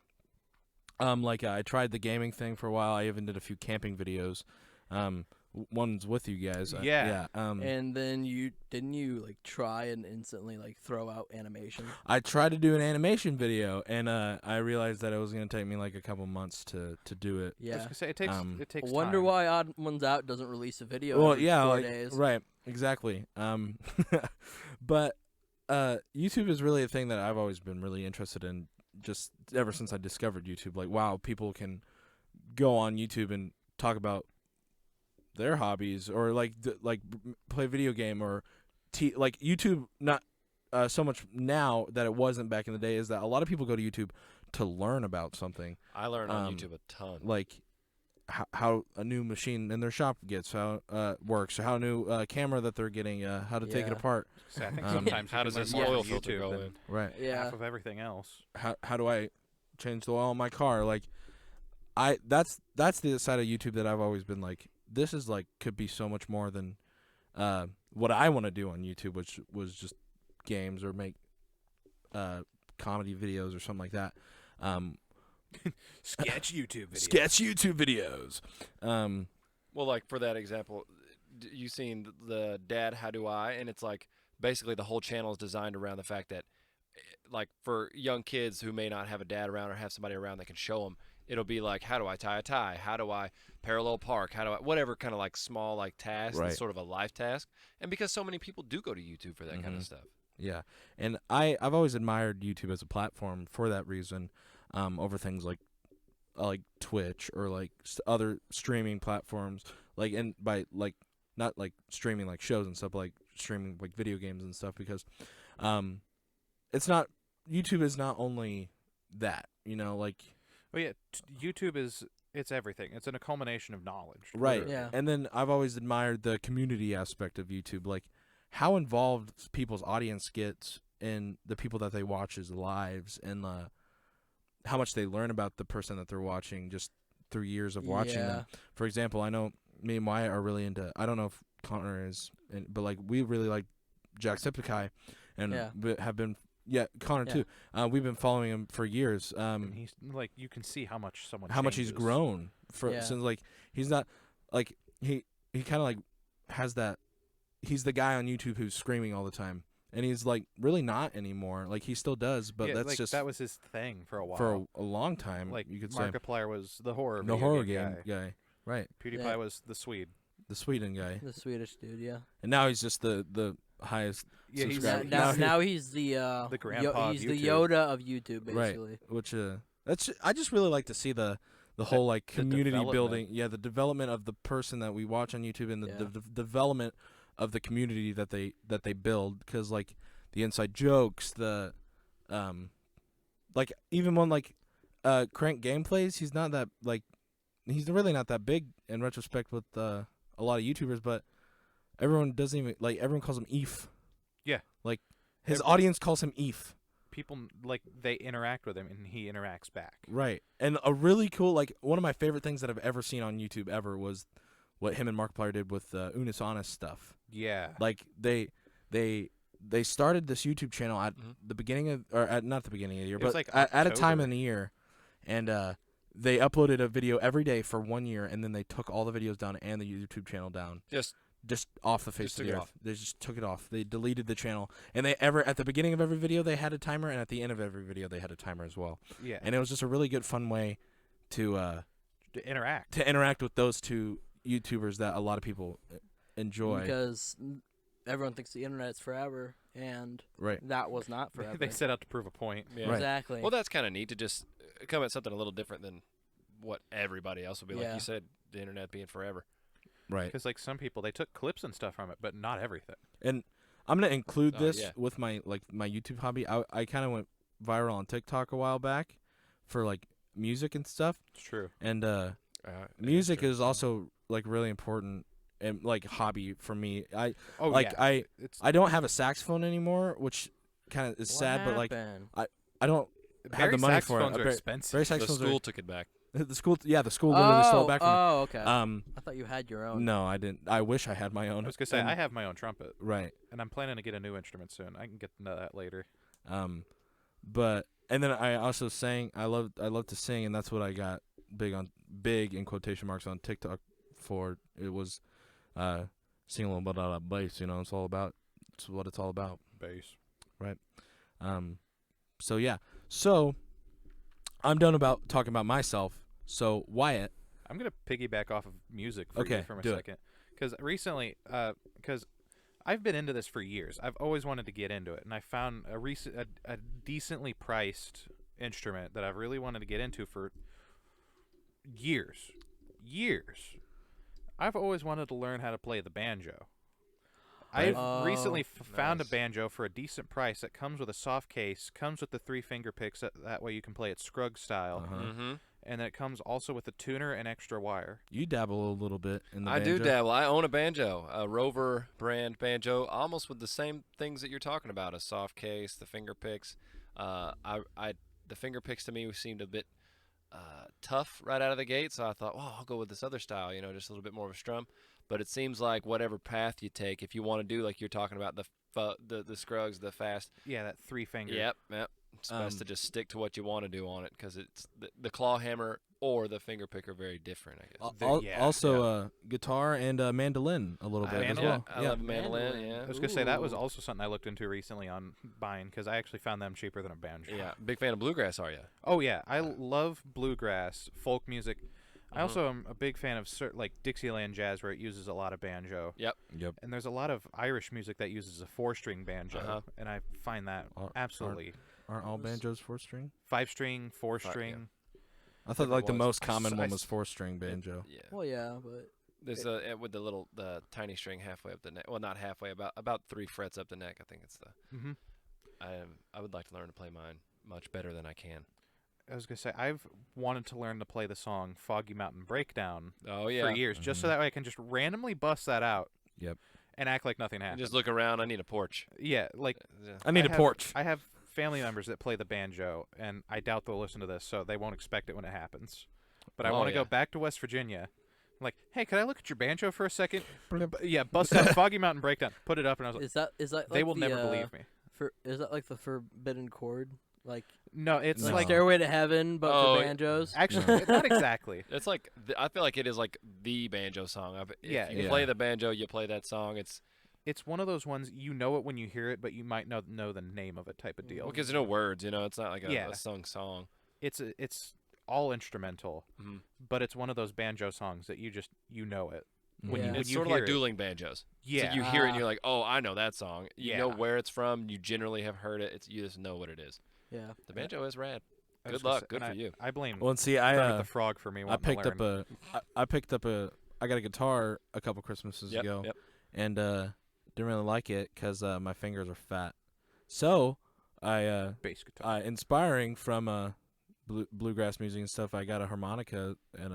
Speaker 3: Like I tried the gaming thing for a while. I even did a few camping videos. One's with you guys.
Speaker 1: Yeah.
Speaker 2: And then you like try and instantly like throw out animation.
Speaker 3: I tried to do an animation video, and I realized that it was going to take me like a couple months to do it.
Speaker 1: I was
Speaker 2: Yeah.
Speaker 1: gonna say, it takes
Speaker 2: I wonder
Speaker 1: time.
Speaker 2: why Odd Ones Out doesn't release a video.
Speaker 3: Well,
Speaker 2: every
Speaker 3: yeah,
Speaker 2: 4
Speaker 3: like,
Speaker 2: days.
Speaker 3: right, exactly. But YouTube is really a thing that I've always been really interested in, just ever since I discovered YouTube. Like, wow, people can go on YouTube and talk about their hobbies, or like play a video game, or like YouTube. Not so much now that it wasn't back in the day. Is that a lot of people go to YouTube to learn about something,
Speaker 4: I learned on YouTube a ton.
Speaker 3: like how a new machine in their shop gets, how works, how a new camera that they're getting, how to take it
Speaker 2: Yeah.
Speaker 3: apart.
Speaker 1: So I think
Speaker 3: Um,
Speaker 1: sometimes
Speaker 4: How
Speaker 1: you
Speaker 4: does
Speaker 1: can
Speaker 4: this
Speaker 1: learn more
Speaker 4: oil
Speaker 1: from
Speaker 4: filter
Speaker 1: YouTube
Speaker 4: go
Speaker 1: than
Speaker 4: in?
Speaker 3: Right.
Speaker 2: Yeah.
Speaker 1: half of everything else.
Speaker 3: How do I change the oil in my car? Like, that's the side of YouTube that I've always been like, this is like could be so much more than what I want to do on YouTube, which was just games or make comedy videos or something like that.
Speaker 1: Sketch YouTube videos.
Speaker 3: Sketch YouTube videos.
Speaker 4: Well, like for that example, you seen the Dad How Do I, and it's like basically the whole channel is designed around the fact that, like for young kids who may not have a dad around or have somebody around that can show them, it'll be like, how do I tie a tie? How do I parallel park? How do I whatever kind of like small like task,
Speaker 3: Right.
Speaker 4: that's sort of a life task, and because so many people do go to YouTube for that kind
Speaker 3: Mhm.
Speaker 4: of stuff.
Speaker 3: Yeah, and I've always admired YouTube as a platform for that reason, over things like Twitch or like other streaming platforms, like, and by like not like streaming like shows and stuff, but like streaming like video games and stuff, because it's not, YouTube is not only that, like,
Speaker 1: Well, yeah, YouTube it's everything. It's a culmination of knowledge.
Speaker 3: right.
Speaker 1: literally.
Speaker 2: Yeah.
Speaker 3: And then I've always admired the community aspect of YouTube, like how involved people's audience gets in the people that they watch's lives, and how much they learn about the person that they're watching just through years of watching them. For example, I know me and Wyatt are really into, I don't know if Connor is, but like we really like Jacksepticeye, and
Speaker 2: Yeah.
Speaker 3: have been, Connor
Speaker 2: Yeah.
Speaker 3: too. We've been following him for years.
Speaker 1: And he's like, you can see how much someone
Speaker 3: How much he's
Speaker 1: changes.
Speaker 3: grown
Speaker 2: Yeah.
Speaker 3: since, like, he's not like he kind of like has that, he's the guy on YouTube who's screaming all the time, and he's like really not anymore. Like, he still does, but
Speaker 1: Yeah,
Speaker 3: that's
Speaker 1: like,
Speaker 3: just
Speaker 1: that was his thing for a while.
Speaker 3: for a long time.
Speaker 1: like
Speaker 3: you could say
Speaker 1: Markiplier was the horror
Speaker 3: the
Speaker 1: video
Speaker 3: horror
Speaker 1: game
Speaker 3: game
Speaker 1: guy.
Speaker 3: right?
Speaker 1: PewDiePie
Speaker 2: Yeah.
Speaker 1: was the Swede.
Speaker 3: The Sweden guy,
Speaker 2: The Swedish dude, yeah.
Speaker 3: and now he's just the highest
Speaker 1: Yeah, he's
Speaker 3: subscriber.
Speaker 2: Now,
Speaker 3: Now
Speaker 2: now he's the
Speaker 1: grandpa of
Speaker 2: he's the
Speaker 1: YouTube.
Speaker 2: Yoda of YouTube,
Speaker 3: Right.
Speaker 2: basically.
Speaker 3: Which that's, I just really like to see the whole like
Speaker 1: the
Speaker 3: community
Speaker 1: development.
Speaker 3: building. Yeah, the development of the person that we watch on YouTube, and the
Speaker 2: Yeah.
Speaker 3: development of the community that they build, because like the inside jokes, the like even when like Crank gameplays, he's not that, like, he's really not that big in retrospect with a lot of YouTubers, but everyone doesn't even, like, everyone calls him Eve.
Speaker 1: Yeah.
Speaker 3: Like, his
Speaker 1: Every-
Speaker 3: audience calls him Eve.
Speaker 1: People like they interact with him, and he interacts back.
Speaker 3: Right. And a really cool, like, one of my favorite things that I've ever seen on YouTube ever was what him and Markiplier did with Unis Honest stuff.
Speaker 1: Yeah.
Speaker 3: Like, they started this YouTube channel at
Speaker 4: Mhm.
Speaker 3: the beginning of, or at, not the beginning of the year,
Speaker 1: It was
Speaker 3: but
Speaker 1: like
Speaker 3: at a time
Speaker 1: October.
Speaker 3: in the year, and they uploaded a video every day for 1 year, and then they took all the videos down and the YouTube channel down.
Speaker 4: Just
Speaker 3: Off the face
Speaker 4: Just
Speaker 3: of
Speaker 4: took
Speaker 3: the
Speaker 4: it
Speaker 3: earth.
Speaker 4: off.
Speaker 3: They just took it off. They deleted the channel, and at the beginning of every video they had a timer, and at the end of every video they had a timer as well.
Speaker 1: Yeah.
Speaker 3: And it was just a really good, fun way to
Speaker 1: interact.
Speaker 3: with those two YouTubers that a lot of people enjoy.
Speaker 2: Because everyone thinks the internet's forever, and
Speaker 3: Right.
Speaker 2: that was not forever.
Speaker 1: They set out to prove a point.
Speaker 4: yeah.
Speaker 3: Right.
Speaker 2: Exactly.
Speaker 4: Well, that's kind of neat to just come at something a little different than what everybody else would be. Like
Speaker 2: Yeah.
Speaker 4: you said, the internet being forever.
Speaker 3: Right.
Speaker 1: Because like some people, they took clips and stuff from it, but not everything.
Speaker 3: And I'm gonna include
Speaker 4: Oh,
Speaker 3: this
Speaker 4: yeah.
Speaker 3: with my YouTube hobby. I kind of went viral on TikTok a while back for like music and stuff,
Speaker 1: It's true.
Speaker 3: and
Speaker 4: Music
Speaker 3: music is also like really important and like hobby for me. I
Speaker 1: It's
Speaker 3: don't have a saxophone anymore, which kind of is
Speaker 2: What
Speaker 3: sad, but like
Speaker 2: happened?
Speaker 3: I don't have
Speaker 1: Barry
Speaker 3: the money for it.
Speaker 1: saxophones are
Speaker 3: Barry
Speaker 1: expensive.
Speaker 4: The
Speaker 3: saxophones
Speaker 4: school took it back.
Speaker 3: the school literally stole it back from me.
Speaker 2: Oh, okay.
Speaker 3: Um,
Speaker 2: I thought you had your own.
Speaker 3: no, I didn't. I wish I had my own.
Speaker 1: I was gonna say
Speaker 3: And-
Speaker 1: I have my own trumpet,
Speaker 3: right.
Speaker 1: and I'm planning to get a new instrument soon. I can get into that later.
Speaker 3: But and then I also sang. I love to sing, and that's what I got big in quotation marks on TikTok for. It was sing a little bit out of bass. It's what it's all about.
Speaker 1: Bass.
Speaker 3: So yeah. So I'm done about talking about myself. So Wyatt.
Speaker 1: I'm gonna piggyback off of music for
Speaker 3: Okay,
Speaker 1: you for a
Speaker 3: do it.
Speaker 1: second, because recently, because I've been into this for years. I've always wanted to get into it, and I found a decently priced instrument that I've really wanted to get into for years. I've always wanted to learn how to play the banjo.
Speaker 3: Right.
Speaker 1: I've recently found a
Speaker 4: Nice.
Speaker 1: banjo for a decent price that comes with a soft case, comes with the 3 finger picks, that way you can play it Scruggs style,
Speaker 3: Uh-huh.
Speaker 4: Mm-hmm.
Speaker 1: and then it comes also with a tuner and extra wire.
Speaker 3: You dabble a little bit in the
Speaker 4: I do
Speaker 3: banjo.
Speaker 4: dabble. I own a banjo, a Rover brand banjo, almost with the same things that you're talking about: a soft case, the finger picks. The finger picks to me seemed a bit tough right out of the gate, so I thought, well, I'll go with this other style, just a little bit more of a strum. But it seems like whatever path you take, if you want to do like you're talking about the Scruggs, the fast.
Speaker 1: Yeah, that 3 finger.
Speaker 4: Yep. It's best to just stick to what you want to do on it, because it's the claw hammer or the finger pick are very different, I guess.
Speaker 1: Yeah,
Speaker 3: Guitar and mandolin a little bit as
Speaker 1: Mandolin.
Speaker 3: well.
Speaker 4: I
Speaker 3: Yeah.
Speaker 4: love a mandolin. Yeah.
Speaker 1: I was gonna say that was
Speaker 2: Ooh.
Speaker 1: also something I looked into recently on buying, because I actually found them cheaper than a banjo.
Speaker 4: Yeah. Big fan of bluegrass, are you?
Speaker 1: Oh yeah, I love bluegrass, folk music. I
Speaker 4: Mhm.
Speaker 1: also am a big fan of like Dixieland jazz, where it uses a lot of banjo.
Speaker 3: Yep.
Speaker 1: And there's a lot of Irish music that uses a 4-string banjo,
Speaker 4: Uh-huh.
Speaker 1: and I find that
Speaker 3: Aren't-
Speaker 1: absolutely
Speaker 3: Aren't all banjos 4-string?
Speaker 1: 5-string, 4-string.
Speaker 3: I thought
Speaker 4: Different
Speaker 3: like the
Speaker 4: ones.
Speaker 3: most
Speaker 1: I
Speaker 3: common
Speaker 1: s-
Speaker 3: one
Speaker 1: I
Speaker 3: was
Speaker 1: s-
Speaker 3: 4-string banjo.
Speaker 4: Yeah.
Speaker 2: Well, yeah, but
Speaker 4: There's with the tiny string halfway up the neck. Well, not halfway, about 3 frets up the neck. I think it's the.
Speaker 1: Mm-hmm.
Speaker 4: I would like to learn to play mine much better than I can.
Speaker 1: I was gonna say I've wanted to learn to play the song "Foggy Mountain Breakdown"
Speaker 4: Oh yeah.
Speaker 1: for years, just so
Speaker 3: Mhm.
Speaker 1: that way I can just randomly bust that out.
Speaker 3: Yep.
Speaker 1: And act like nothing
Speaker 4: And
Speaker 1: happened.
Speaker 4: just look around. I need a porch.
Speaker 1: Yeah, like
Speaker 3: I need a
Speaker 1: have-
Speaker 3: porch.
Speaker 1: I have family members that play the banjo, and I doubt they'll listen to this, so they won't expect it when it happens. But I
Speaker 4: Oh,
Speaker 1: want to
Speaker 4: yeah.
Speaker 1: go back to West Virginia. I'm like, hey, could I look at your banjo for a second? Yeah, bust out Foggy Mountain Breakdown. Put it up, and I was like,
Speaker 2: is that
Speaker 1: they
Speaker 2: like
Speaker 1: will
Speaker 2: the,
Speaker 1: never believe me.
Speaker 2: Is that like the forbidden chord? Like
Speaker 1: No, it's
Speaker 3: No.
Speaker 1: like
Speaker 2: Stairway to Heaven, but
Speaker 4: Oh,
Speaker 2: for banjos?
Speaker 1: actually not exactly.
Speaker 4: It's like I feel like it is like the banjo song. If
Speaker 1: Yeah,
Speaker 4: you
Speaker 3: yeah.
Speaker 4: play the banjo, you play that song. It's
Speaker 1: It's one of those ones you know it when you hear it, but you might not know the name of it type of deal.
Speaker 4: because there's no words. It's not like
Speaker 1: Yeah.
Speaker 4: a sung song.
Speaker 1: It's all instrumental,
Speaker 4: Mhm.
Speaker 1: but it's one of those banjo songs that you know it. When
Speaker 2: Yeah.
Speaker 1: you, when
Speaker 4: It's
Speaker 1: you
Speaker 4: sort of
Speaker 1: hear
Speaker 4: like
Speaker 1: it.
Speaker 4: dueling banjos. It's
Speaker 1: Yeah.
Speaker 4: like you hear it and you're like, oh, I know that song. You know
Speaker 1: Yeah.
Speaker 4: where it's from. You generally have heard it. You just know what it is.
Speaker 2: Yeah.
Speaker 4: The banjo is rad.
Speaker 1: I was
Speaker 4: Good
Speaker 1: gonna
Speaker 4: luck.
Speaker 1: say-
Speaker 4: Good
Speaker 1: and
Speaker 4: for you.
Speaker 1: I blame
Speaker 3: Well, and see,
Speaker 1: Kermit the Frog for me
Speaker 3: I
Speaker 1: wanting
Speaker 3: picked
Speaker 1: to learn.
Speaker 3: I picked up I got a guitar a couple Christmases
Speaker 4: Yep,
Speaker 3: ago,
Speaker 4: yep.
Speaker 3: and didn't really like it because my fingers are fat. So I
Speaker 1: bass guitar.
Speaker 3: inspiring from bluegrass music and stuff, I got a harmonica and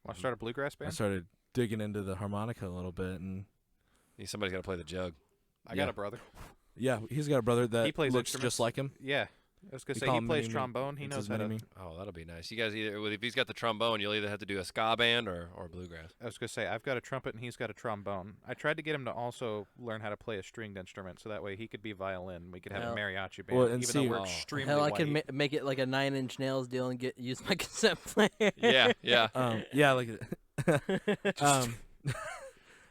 Speaker 1: Want to start a bluegrass
Speaker 3: I
Speaker 1: band?
Speaker 3: started digging into the harmonica a little bit, and
Speaker 4: Somebody's got to play the jug.
Speaker 1: I got a brother.
Speaker 3: yeah, he's got a brother that
Speaker 1: He plays
Speaker 3: looks
Speaker 1: instruments.
Speaker 3: just like him.
Speaker 1: Yeah. I was gonna
Speaker 3: We
Speaker 1: say
Speaker 3: call
Speaker 1: he
Speaker 3: him
Speaker 1: plays
Speaker 3: Mini-Me.
Speaker 1: trombone. He
Speaker 3: It's
Speaker 1: knows
Speaker 3: his
Speaker 1: how to.
Speaker 3: Mini-Me.
Speaker 4: Oh, that'll be nice. You guys if he's got the trombone, you'll either have to do a ska band or bluegrass.
Speaker 1: I was gonna say I've got a trumpet and he's got a trombone. I tried to get him to also learn how to play a stringed instrument, so that way he could be violin. We could have
Speaker 2: Hell.
Speaker 1: a mariachi band,
Speaker 3: Well, and
Speaker 1: even though
Speaker 3: see-
Speaker 1: we're
Speaker 4: Oh.
Speaker 1: extremely
Speaker 2: Hell, I
Speaker 1: white.
Speaker 2: could make it like a 9 Inch Nails deal and use my cassette player.
Speaker 4: Yeah, yeah.
Speaker 3: Yeah, like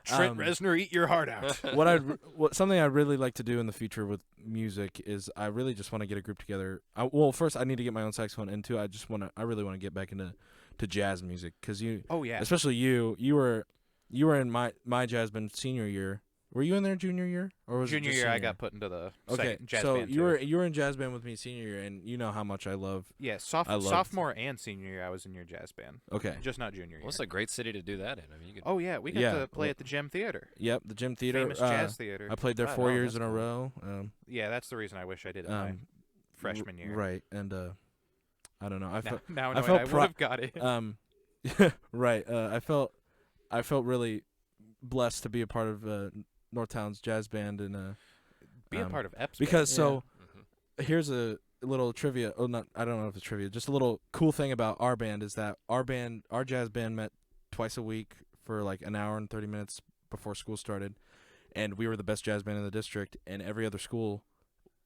Speaker 1: Trent Reznor, eat your heart out.
Speaker 3: something I really like to do in the future with music is I really just want to get a group together. Well, first I need to get my own saxophone, and two, I really want to get back into jazz music because
Speaker 1: Oh yeah.
Speaker 3: especially you were in my jazz band senior year. Were you in there junior year or was it
Speaker 1: Junior
Speaker 3: just
Speaker 1: year, I
Speaker 3: senior?
Speaker 1: got put into the
Speaker 3: Okay,
Speaker 1: second jazz
Speaker 3: so
Speaker 1: band.
Speaker 3: you were in jazz band with me senior year, and you know how much I love.
Speaker 1: Yeah,
Speaker 3: I loved-
Speaker 1: sophomore and senior year, I was in your jazz band.
Speaker 3: Okay.
Speaker 1: Just not junior year.
Speaker 4: Well, it's a great city to do that in. I mean, you could.
Speaker 1: Oh yeah, we got
Speaker 3: Yeah,
Speaker 1: to play
Speaker 3: well-
Speaker 1: at the Gem Theater,
Speaker 3: Yep, the Gym Theater.
Speaker 1: famous jazz theater.
Speaker 3: I played there
Speaker 4: Right
Speaker 3: 4
Speaker 4: on,
Speaker 3: years
Speaker 4: that's
Speaker 3: in a
Speaker 4: cool.
Speaker 3: row.
Speaker 1: Yeah, that's the reason I wish I did it my freshman year.
Speaker 3: Right, and I don't know.
Speaker 1: Now
Speaker 3: I
Speaker 1: knowing
Speaker 3: felt
Speaker 1: I would have got it.
Speaker 3: right. I felt really blessed to be a part of Northtown's jazz band and
Speaker 1: Be a part of EPS.
Speaker 3: because so
Speaker 4: Mhm.
Speaker 3: here's a little trivia. Oh, not I don't know if it's trivia. Just a little cool thing about our band is that our jazz band met twice a week for like an hour and 30 minutes before school started, and we were the best jazz band in the district. And every other school,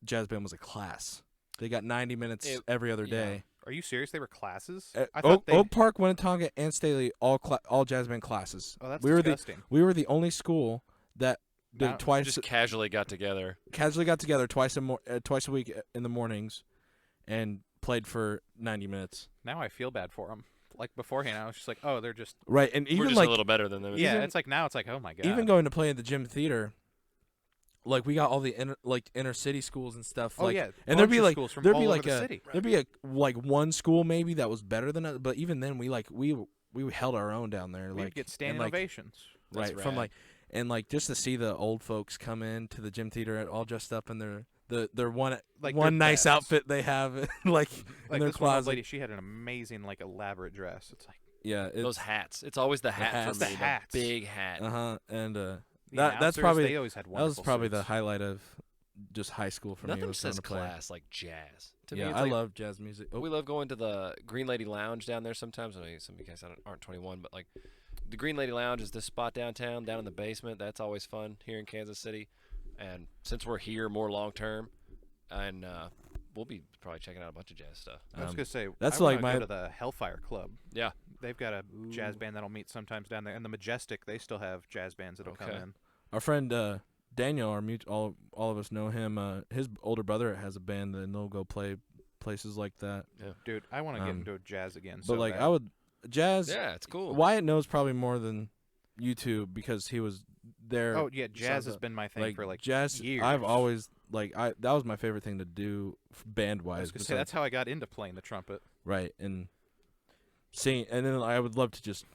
Speaker 3: jazz band was a class. They got 90 minutes every other
Speaker 4: yeah.
Speaker 3: day.
Speaker 1: Are you serious? They were classes?
Speaker 3: Uh,
Speaker 1: I thought they.
Speaker 3: Oak Park, Winnetonka, and Staley all jazz band classes.
Speaker 1: Oh, that's
Speaker 3: we were
Speaker 1: disgusting.
Speaker 3: we were the only school that did
Speaker 1: Now-
Speaker 3: it twice.
Speaker 4: Just casually got together.
Speaker 3: Casually got together twice a week in the mornings, and played for 90 minutes.
Speaker 1: Now I feel bad for them. Like beforehand, I was just like, oh, they're just.
Speaker 3: Right, and
Speaker 4: We're
Speaker 3: even
Speaker 4: just
Speaker 3: like
Speaker 4: a little better than them.
Speaker 1: Yeah,
Speaker 3: Even-
Speaker 1: it's like now it's like, oh my god.
Speaker 3: even going to play at the Gym Theater, like we got all the inner city schools and stuff.
Speaker 1: Oh
Speaker 3: like,
Speaker 1: yeah,
Speaker 3: and there'd be
Speaker 1: bunch of
Speaker 3: like
Speaker 1: schools from
Speaker 3: there'd
Speaker 1: all
Speaker 3: be
Speaker 1: over
Speaker 3: like
Speaker 1: the
Speaker 3: a
Speaker 1: city.
Speaker 3: there'd be like one school maybe that was better than us, but even then we held our own down there.
Speaker 1: We'd
Speaker 3: Like
Speaker 1: get standing
Speaker 3: and, like,
Speaker 1: ovations.
Speaker 4: That's
Speaker 3: right from
Speaker 4: rad.
Speaker 3: like just to see the old folks come in to the Gym Theater all dressed up in their one
Speaker 1: Like
Speaker 3: one
Speaker 1: their
Speaker 3: nice
Speaker 1: best.
Speaker 3: outfit they have like in
Speaker 1: Like
Speaker 3: their
Speaker 1: this one old
Speaker 3: closet.
Speaker 1: lady, she had an amazing like elaborate dress. It's like
Speaker 3: Yeah,
Speaker 4: Those hats. It's always the hat
Speaker 3: hats.
Speaker 4: for
Speaker 1: The
Speaker 4: me.
Speaker 1: hats.
Speaker 4: Big hat.
Speaker 3: and
Speaker 1: the
Speaker 3: that's
Speaker 1: announcers,
Speaker 3: probably
Speaker 1: they always had
Speaker 3: that was
Speaker 1: wonderful
Speaker 3: probably the
Speaker 1: suits.
Speaker 3: highlight of just high school for me.
Speaker 4: Nothing
Speaker 3: Was going
Speaker 4: says
Speaker 3: to play.
Speaker 4: class like jazz. To me,
Speaker 3: Yeah,
Speaker 4: it's
Speaker 3: I
Speaker 4: like,
Speaker 3: love jazz music. Oh,
Speaker 4: We love going to the Green Lady Lounge down there sometimes. I know some of you guys aren't 21, but like the Green Lady Lounge is this spot downtown, down in the basement. That's always fun here in Kansas City. And since we're here more long term, and we'll be probably checking out a bunch of jazz stuff.
Speaker 1: I was gonna say
Speaker 3: that's
Speaker 1: I wanna
Speaker 3: like my-
Speaker 1: go to the Hellfire Club.
Speaker 4: Yeah.
Speaker 1: They've got a jazz band that'll meet sometimes down there, and the Majestic. They still have jazz bands that'll come
Speaker 4: Okay.
Speaker 1: in.
Speaker 3: our friend Daniel, all of us know him. His older brother has a band, and they'll go play places like that.
Speaker 1: Dude, I want to get
Speaker 3: Um,
Speaker 1: into jazz again.
Speaker 3: But
Speaker 1: so
Speaker 3: like
Speaker 1: bad.
Speaker 3: I would jazz.
Speaker 4: Yeah, it's cool.
Speaker 3: Wyatt knows probably more than you two because he was there.
Speaker 1: Oh yeah, jazz has
Speaker 3: Zelda.
Speaker 1: been my thing for like
Speaker 3: jazz.
Speaker 1: years.
Speaker 3: I've always that was my favorite thing to do band
Speaker 1: I
Speaker 3: wise.
Speaker 1: was gonna say that's how I got into playing the trumpet.
Speaker 3: right and sing, and then I would love to just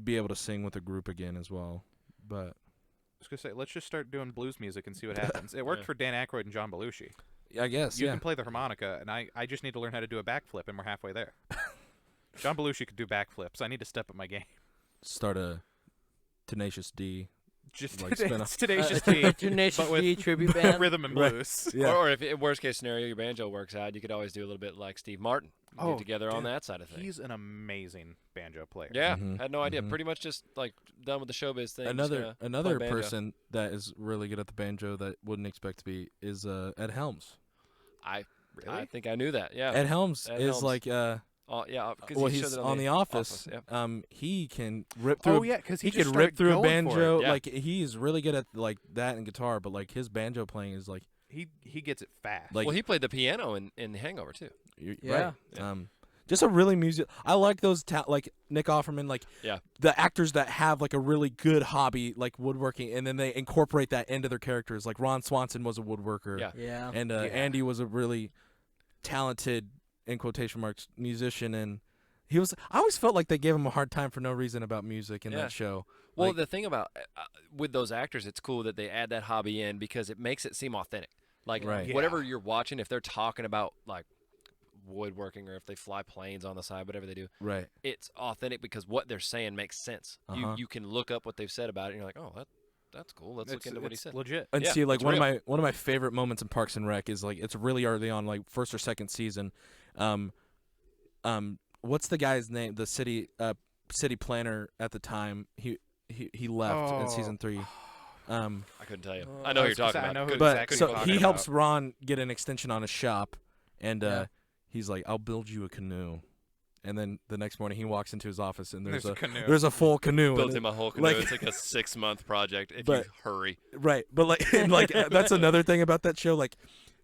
Speaker 3: be able to sing with a group again as well. But
Speaker 1: I was gonna say let's just start doing blues music and see what happens. It worked
Speaker 4: Yeah.
Speaker 1: for Dan Aykroyd and John Belushi.
Speaker 3: I guess
Speaker 1: You
Speaker 3: yeah.
Speaker 1: can play the harmonica, and I just need to learn how to do a backflip, and we're halfway there. John Belushi could do backflips. I need to step up my game.
Speaker 3: Start a Tenacious D.
Speaker 1: Just
Speaker 3: Like spin
Speaker 1: it's Tenacious D,
Speaker 2: Tenacious
Speaker 1: but with
Speaker 2: D tribute band.
Speaker 1: rhythm and
Speaker 3: Right.
Speaker 1: blues.
Speaker 3: Yeah.
Speaker 4: Or if worst case scenario your banjo works out, you could always do a little bit like Steve Martin.
Speaker 1: Oh,
Speaker 4: Get together on
Speaker 1: dude,
Speaker 4: that side of things.
Speaker 1: He's an amazing banjo player.
Speaker 4: Yeah,
Speaker 3: Mhm,
Speaker 4: had no idea.
Speaker 3: mhm.
Speaker 4: Pretty much just like done with the showbiz thing. just
Speaker 3: Another
Speaker 4: gonna play banjo.
Speaker 3: person that is really good at the banjo that wouldn't expect to be is Ed Helms.
Speaker 4: I
Speaker 1: Really?
Speaker 4: think I knew that. Yeah.
Speaker 3: Ed Helms
Speaker 4: Ed
Speaker 3: is
Speaker 4: Helms.
Speaker 3: like
Speaker 4: Yeah. 'Cause
Speaker 3: well,
Speaker 4: he
Speaker 3: he's
Speaker 4: showed it
Speaker 3: on The Office.
Speaker 4: Yeah.
Speaker 3: He can rip through.
Speaker 1: Oh yeah, because
Speaker 3: he
Speaker 1: just
Speaker 3: can rip
Speaker 1: started
Speaker 3: through a
Speaker 1: going for it.
Speaker 3: banjo.
Speaker 4: Yeah.
Speaker 3: Like he's really good at like that and guitar, but like his banjo playing is like
Speaker 1: He gets it fast.
Speaker 3: Like-
Speaker 4: Well, he played the piano in Hangover too.
Speaker 3: right.
Speaker 4: Yeah.
Speaker 3: Just a really music. I like those like Nick Offerman, like
Speaker 4: Yeah.
Speaker 3: the actors that have like a really good hobby, like woodworking, and then they incorporate that into their characters. Like Ron Swanson was a woodworker,
Speaker 4: Yeah.
Speaker 2: Yeah.
Speaker 3: and
Speaker 1: Yeah.
Speaker 3: Andy was a really talented, in quotation marks, musician, and he was. I always felt like they gave him a hard time for no reason about music in
Speaker 4: Yeah.
Speaker 3: that show.
Speaker 4: Well,
Speaker 3: Like-
Speaker 4: the thing about with those actors, it's cool that they add that hobby in because it makes it seem authentic. Like
Speaker 3: Right.
Speaker 1: Yeah.
Speaker 4: whatever you're watching, if they're talking about like woodworking or if they fly planes on the side, whatever they do,
Speaker 3: Right.
Speaker 4: it's authentic because what they're saying makes sense.
Speaker 3: Uh-huh.
Speaker 4: You can look up what they've said about it, and you're like, oh, that's cool. Let's look into what he
Speaker 1: it's
Speaker 4: said.
Speaker 1: legit.
Speaker 3: And
Speaker 4: Yeah,
Speaker 3: see, like
Speaker 4: it's
Speaker 3: one
Speaker 4: real.
Speaker 3: of my favorite moments in Parks and Rec is like it's really early on, like first or second season. What's the guy's name? The city planner at the time. He left in season 3.
Speaker 4: I couldn't tell you.
Speaker 2: Oh,
Speaker 4: I know
Speaker 1: I
Speaker 4: who you're
Speaker 1: was gonna
Speaker 4: talking
Speaker 1: say, I
Speaker 4: about.
Speaker 1: know who
Speaker 4: Couldn't-
Speaker 3: But
Speaker 1: exactly
Speaker 3: so
Speaker 1: what you're
Speaker 3: he
Speaker 1: talking
Speaker 3: helps
Speaker 1: about.
Speaker 3: Ron get an extension on his shop, and
Speaker 2: Yeah.
Speaker 3: he's like, "I'll build you a canoe." And then the next morning he walks into his office and
Speaker 1: There's a canoe.
Speaker 3: there's a full canoe.
Speaker 4: built
Speaker 3: and
Speaker 4: him a whole canoe.
Speaker 3: like-
Speaker 4: It's like a 6-month project if
Speaker 3: But-
Speaker 4: you hurry.
Speaker 3: Right, but like and like that's another thing about that show, like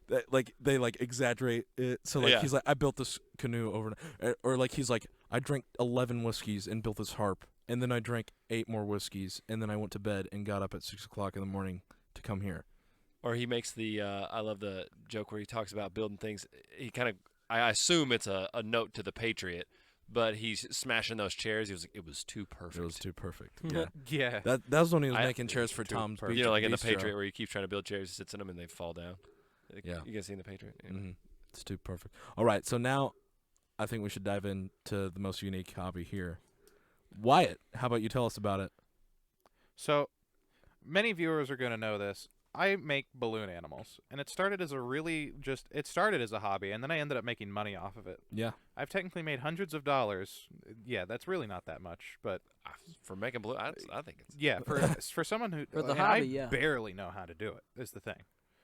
Speaker 3: that, like they like exaggerate it. So like
Speaker 4: Yeah.
Speaker 3: he's like, I built this canoe overnight, or like he's like, I drank 11 whiskeys and built this harp, and then I drank 8 more whiskeys, and then I went to bed and got up at 6 o'clock in the morning to come here.
Speaker 4: Or he makes the I love the joke where he talks about building things. He kind of, I assume it's a note to the Patriot, but he's smashing those chairs. He was like, it was too perfect.
Speaker 3: It was too perfect. Yeah,
Speaker 1: Yeah.
Speaker 3: that was when he was
Speaker 4: I-
Speaker 3: making chairs for
Speaker 1: too
Speaker 3: Tom's.
Speaker 1: perfect.
Speaker 4: You know, like in the
Speaker 3: Bistro.
Speaker 4: Patriot where you keep trying to build chairs, he sits in them and they fall down. Like,
Speaker 3: Yeah.
Speaker 4: You guys seen the Patriot? Yeah.
Speaker 3: Mm-hmm. It's too perfect. All right, so now I think we should dive into the most unique hobby here. Wyatt, how about you tell us about it?
Speaker 1: So, many viewers are going to know this. I make balloon animals, and it started as it started as a hobby, and then I ended up making money off of it.
Speaker 3: Yeah.
Speaker 1: I've technically made hundreds of dollars. Yeah, that's really not that much, but
Speaker 4: For making blue, I think it's.
Speaker 1: yeah, for someone who
Speaker 2: For the
Speaker 1: and
Speaker 2: hobby,
Speaker 1: I
Speaker 2: yeah.
Speaker 1: barely know how to do it. Is the thing,